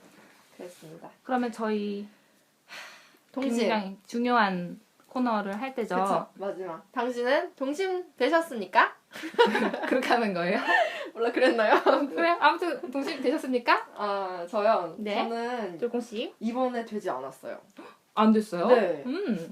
A: 그렇습니다.
B: 그러면 저희
A: 동심
B: 굉장히 중요한 코너를 할 때죠.
A: 그쵸, 마지막. 당신은 동심 되셨습니까?
B: 그렇게 하는 거예요?
A: 몰라, 그랬나요?
B: 그래, 아무튼 동심 되셨습니까?
A: 저요?
B: 네.
A: 저는
B: 돌콩씨
A: 이번에 되지 않았어요.
B: 안 됐어요?
A: 네.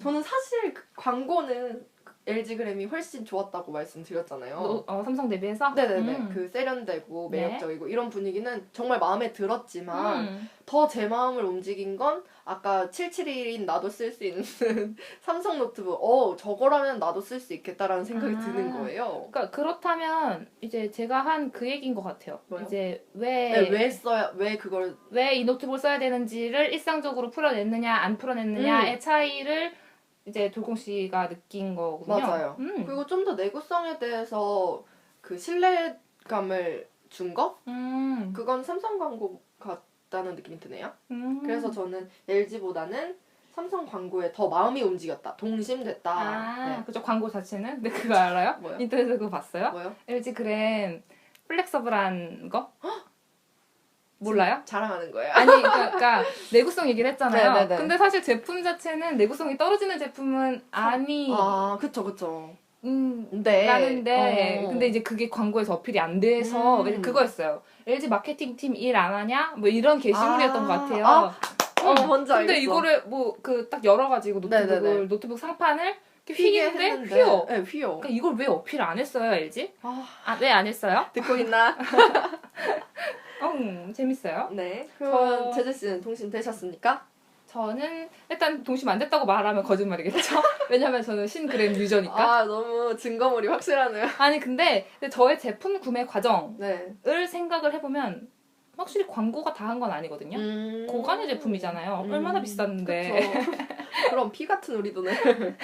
A: 저는 사실 그 광고는 LG 그램이 훨씬 좋았다고 말씀드렸잖아요.
B: 삼성 대비해서?
A: 네네네. 그 세련되고
B: 네.
A: 매력적이고 이런 분위기는 정말 마음에 들었지만 더 제 마음을 움직인 건 아까 771인 나도 쓸 수 있는 삼성 노트북 저거라면 나도 쓸 수 있겠다라는 생각이 드는 거예요.
B: 그러니까 그렇다면 이제 제가 한 그 얘기인 것 같아요.
A: 뭐요?
B: 이제
A: 네, 왜 그걸
B: 왜 이 노트북을 써야 되는지를 일상적으로 풀어냈느냐 안 풀어냈느냐의 차이를 이제 돌공 씨가 느낀 거군요.
A: 맞아요. 그리고 좀 더 내구성에 대해서 그 신뢰감을 준 거? 그건 삼성 광고 같다는 느낌이 드네요. 그래서 저는 LG보다는 삼성 광고에 더 마음이 움직였다. 동심됐다. 네.
B: 그죠. 광고 자체는? 근데 그거 알아요?
A: 뭐요?
B: 인터넷에서 그거 봤어요?
A: 뭐요?
B: LG 그램 플렉서블한 거? 몰라요?
A: 자랑하는 거예요.
B: 아니 그러니까 내구성 얘기를 했잖아요.
A: 네네네.
B: 근데 사실 제품 자체는 내구성이 떨어지는 제품은 아니.
A: 그쵸.
B: 네. 라는데 근데 이제 그게 광고에서 어필이 안 돼서 그거였어요. LG 마케팅팀 일 안 하냐? 뭐 이런 게시물이었던 것 같아요.
A: 뭔지 알겠어.
B: 근데 이거를 뭐 그 딱 열어가지고 노트북 상판을 휘기는데 휘어.
A: 네, 휘어.
B: 그러니까 이걸 왜 어필 안 했어요, LG? 왜 안 했어요?
A: 듣고 있나?
B: 재밌어요.
A: 네. 그럼 제재 씨는 동심 되셨습니까?
B: 저는 일단 동심 안 됐다고 말하면 거짓말이겠죠? 왜냐면 저는 신그램 유저니까.
A: 너무 증거물이 확실하네요.
B: 아니 근데 저의 제품 구매 과정을
A: 네.
B: 생각을 해보면 확실히 광고가 다 한 건 아니거든요. 고가의 제품이잖아요. 얼마나 비쌌는데.
A: 그쵸. 그럼 피 같은 우리 돈을.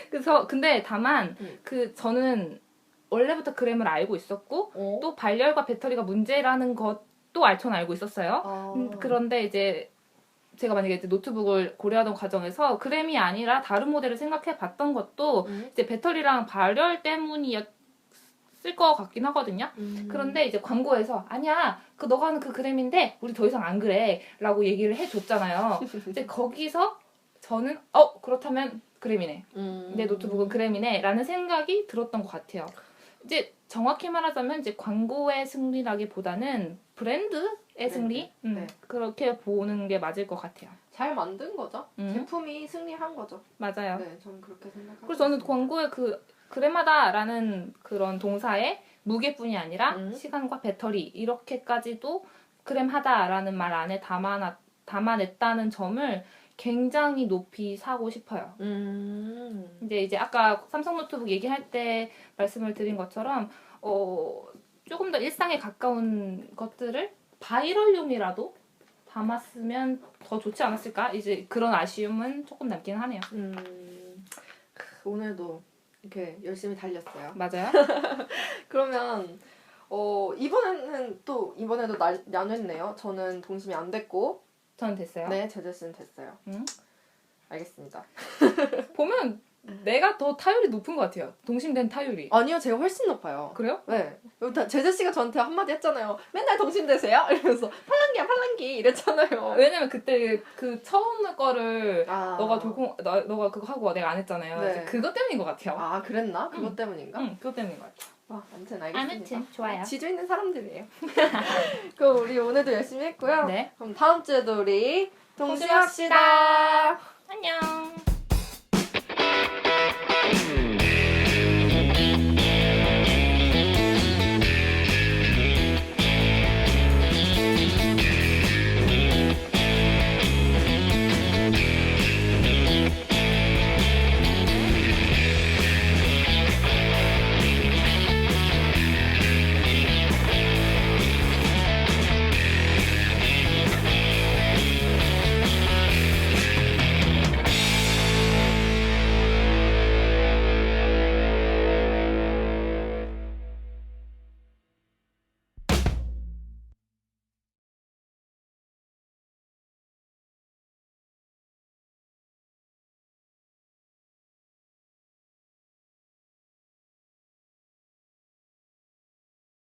B: 그래서 근데 다만 저는 원래부터 그램을 알고 있었고 또 발열과 배터리가 문제라는 것도 저는 알고 있었어요. 그런데 이제 제가 만약에 이제 노트북을 고려하던 과정에서 그램이 아니라 다른 모델을 생각해 봤던 것도 이제 배터리랑 발열 때문이었을 것 같긴 하거든요. 그런데 이제 광고에서 아니야 너가 하는 그 그램인데 우리 더 이상 안 그래 라고 얘기를 해줬잖아요. 이제 거기서 저는 그렇다면 그램이네. 내 노트북은 그램이네 라는 생각이 들었던 것 같아요. 이제 정확히 말하자면 이제 광고의 승리라기보다는 브랜드의 승리?
A: 네.
B: 그렇게 보는 게 맞을 것 같아요.
A: 잘 만든 거죠. 제품이 승리한 거죠.
B: 맞아요.
A: 네, 저는 그렇게 생각합니다.
B: 그래서 저는 광고의 그램하다라는 그런 동사의 무게뿐이 아니라 시간과 배터리 이렇게까지도 그램하다라는 말 안에 담아냈다는 점을 굉장히 높이 사고 싶어요. 이제 아까 삼성 노트북 얘기할 때 말씀을 드린 것처럼 조금 더 일상에 가까운 것들을 바이럴용이라도 담았으면 더 좋지 않았을까? 이제 그런 아쉬움은 조금 남긴 하네요.
A: 오늘도 이렇게 열심히 달렸어요.
B: 맞아요.
A: 그러면 이번에도 나눴네요. 저는 동심이 안 됐고
B: 저는 됐어요.
A: 네, 제재 씨는 됐어요. 알겠습니다.
B: 보면 내가 더 타율이 높은 것 같아요. 동심된 타율이.
A: 아니요, 제가 훨씬 높아요.
B: 그래요?
A: 네. 제재 씨가 저한테 한마디 했잖아요. 맨날 동심되세요? 이러면서 팔랑기 이랬잖아요.
B: 왜냐면 그때 그 처음 거를
A: 너가
B: 너가 그거 하고 내가 안 했잖아요.
A: 네.
B: 그것 때문인 것 같아요.
A: 그랬나? 그것 때문인가?
B: 그것 때문인 것 같아요.
A: 아무튼 알겠습니다.
B: 아무튼 좋아요.
A: 지조 있는 사람들이에요. 그럼 우리 오늘도 열심히 했고요.
B: 네.
A: 그럼 다음 주에도 우리 동심합시다.
B: 안녕.